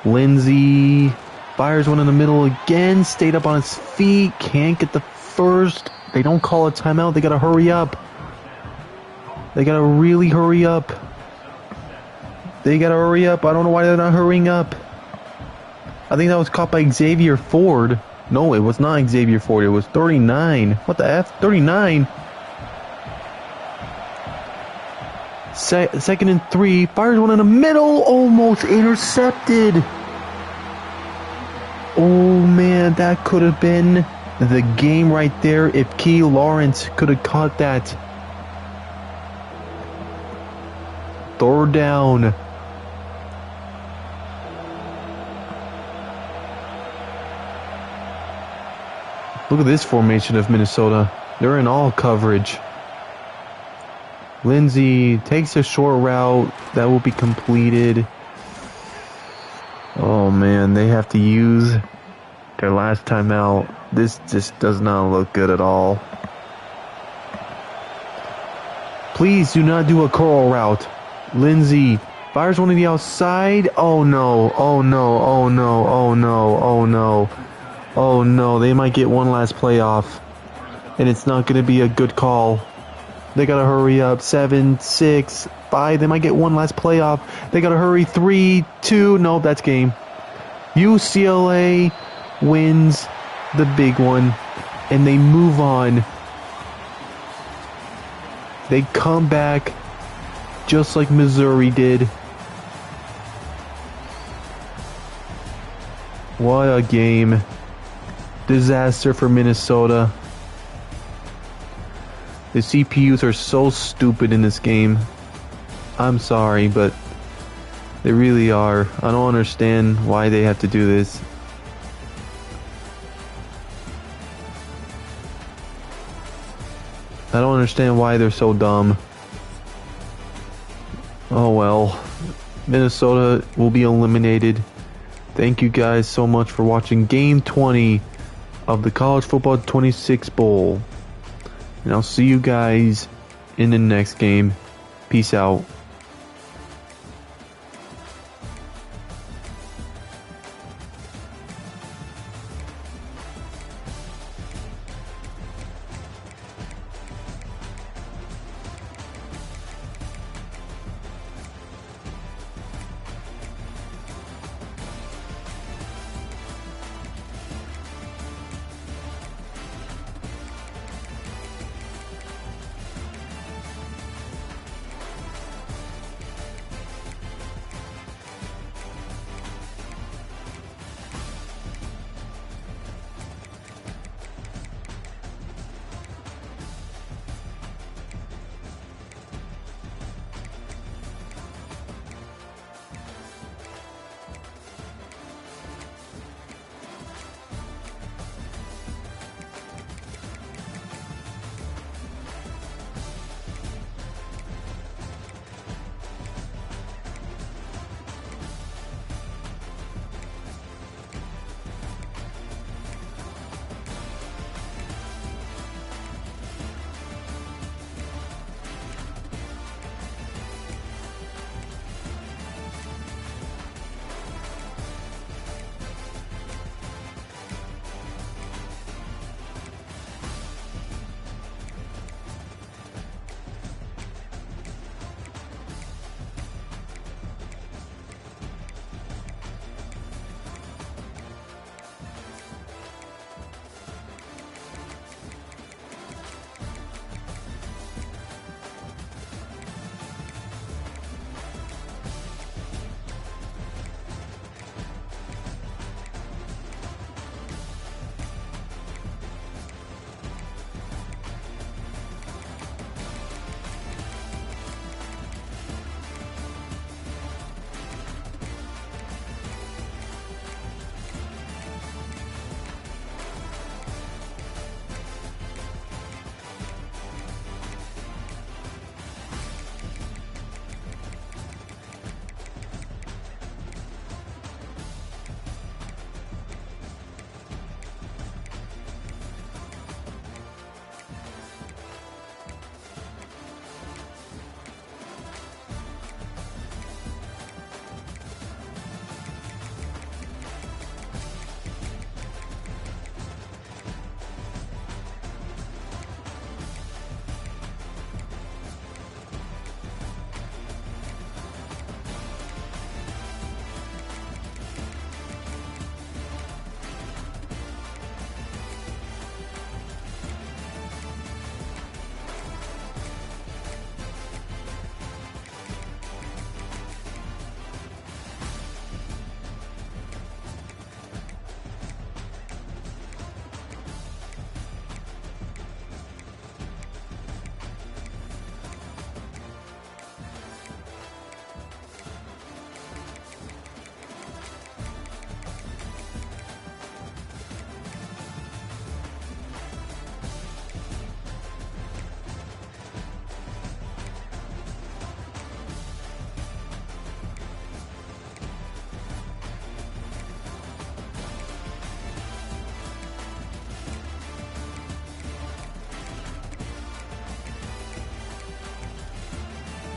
Lindsey fires one in the middle again. Stayed up on his feet. Can't get the first. They don't call a timeout. They gotta hurry up. They gotta really hurry up. They gotta hurry up. I don't know why they're not hurrying up. I think that was caught by Xavier Ford. No, it was not Xavier Ford. It was 39. What the F? 39? Second and 3. Fires one in the middle. Almost intercepted. Oh, man. That could have been the game right there if Key Lawrence could have caught that. Third down. Look at this formation of Minnesota. They're in all coverage. Lindsey takes a short route. That will be completed. Oh man, they have to use their last timeout. This just does not look good at all. Please do not do a curl route. Lindsey fires one to the outside. Oh no, oh no, oh no, oh no, oh no. Oh no, they might get one last playoff. And it's not going to be a good call. They got to hurry up. 7, 6, 5. They might get one last playoff. They got to hurry. 3, 2. No, that's game. UCLA wins the big one. And they move on. They come back just like Missouri did. What a game. Disaster for Minnesota. The CPUs are so stupid in this game. I'm sorry, but they really are. I don't understand why they have to do this. I don't understand why they're so dumb. Oh well. Minnesota will be eliminated. Thank you guys so much for watching Game 20 of the College Football 26 Bowl. And I'll see you guys in the next game. Peace out.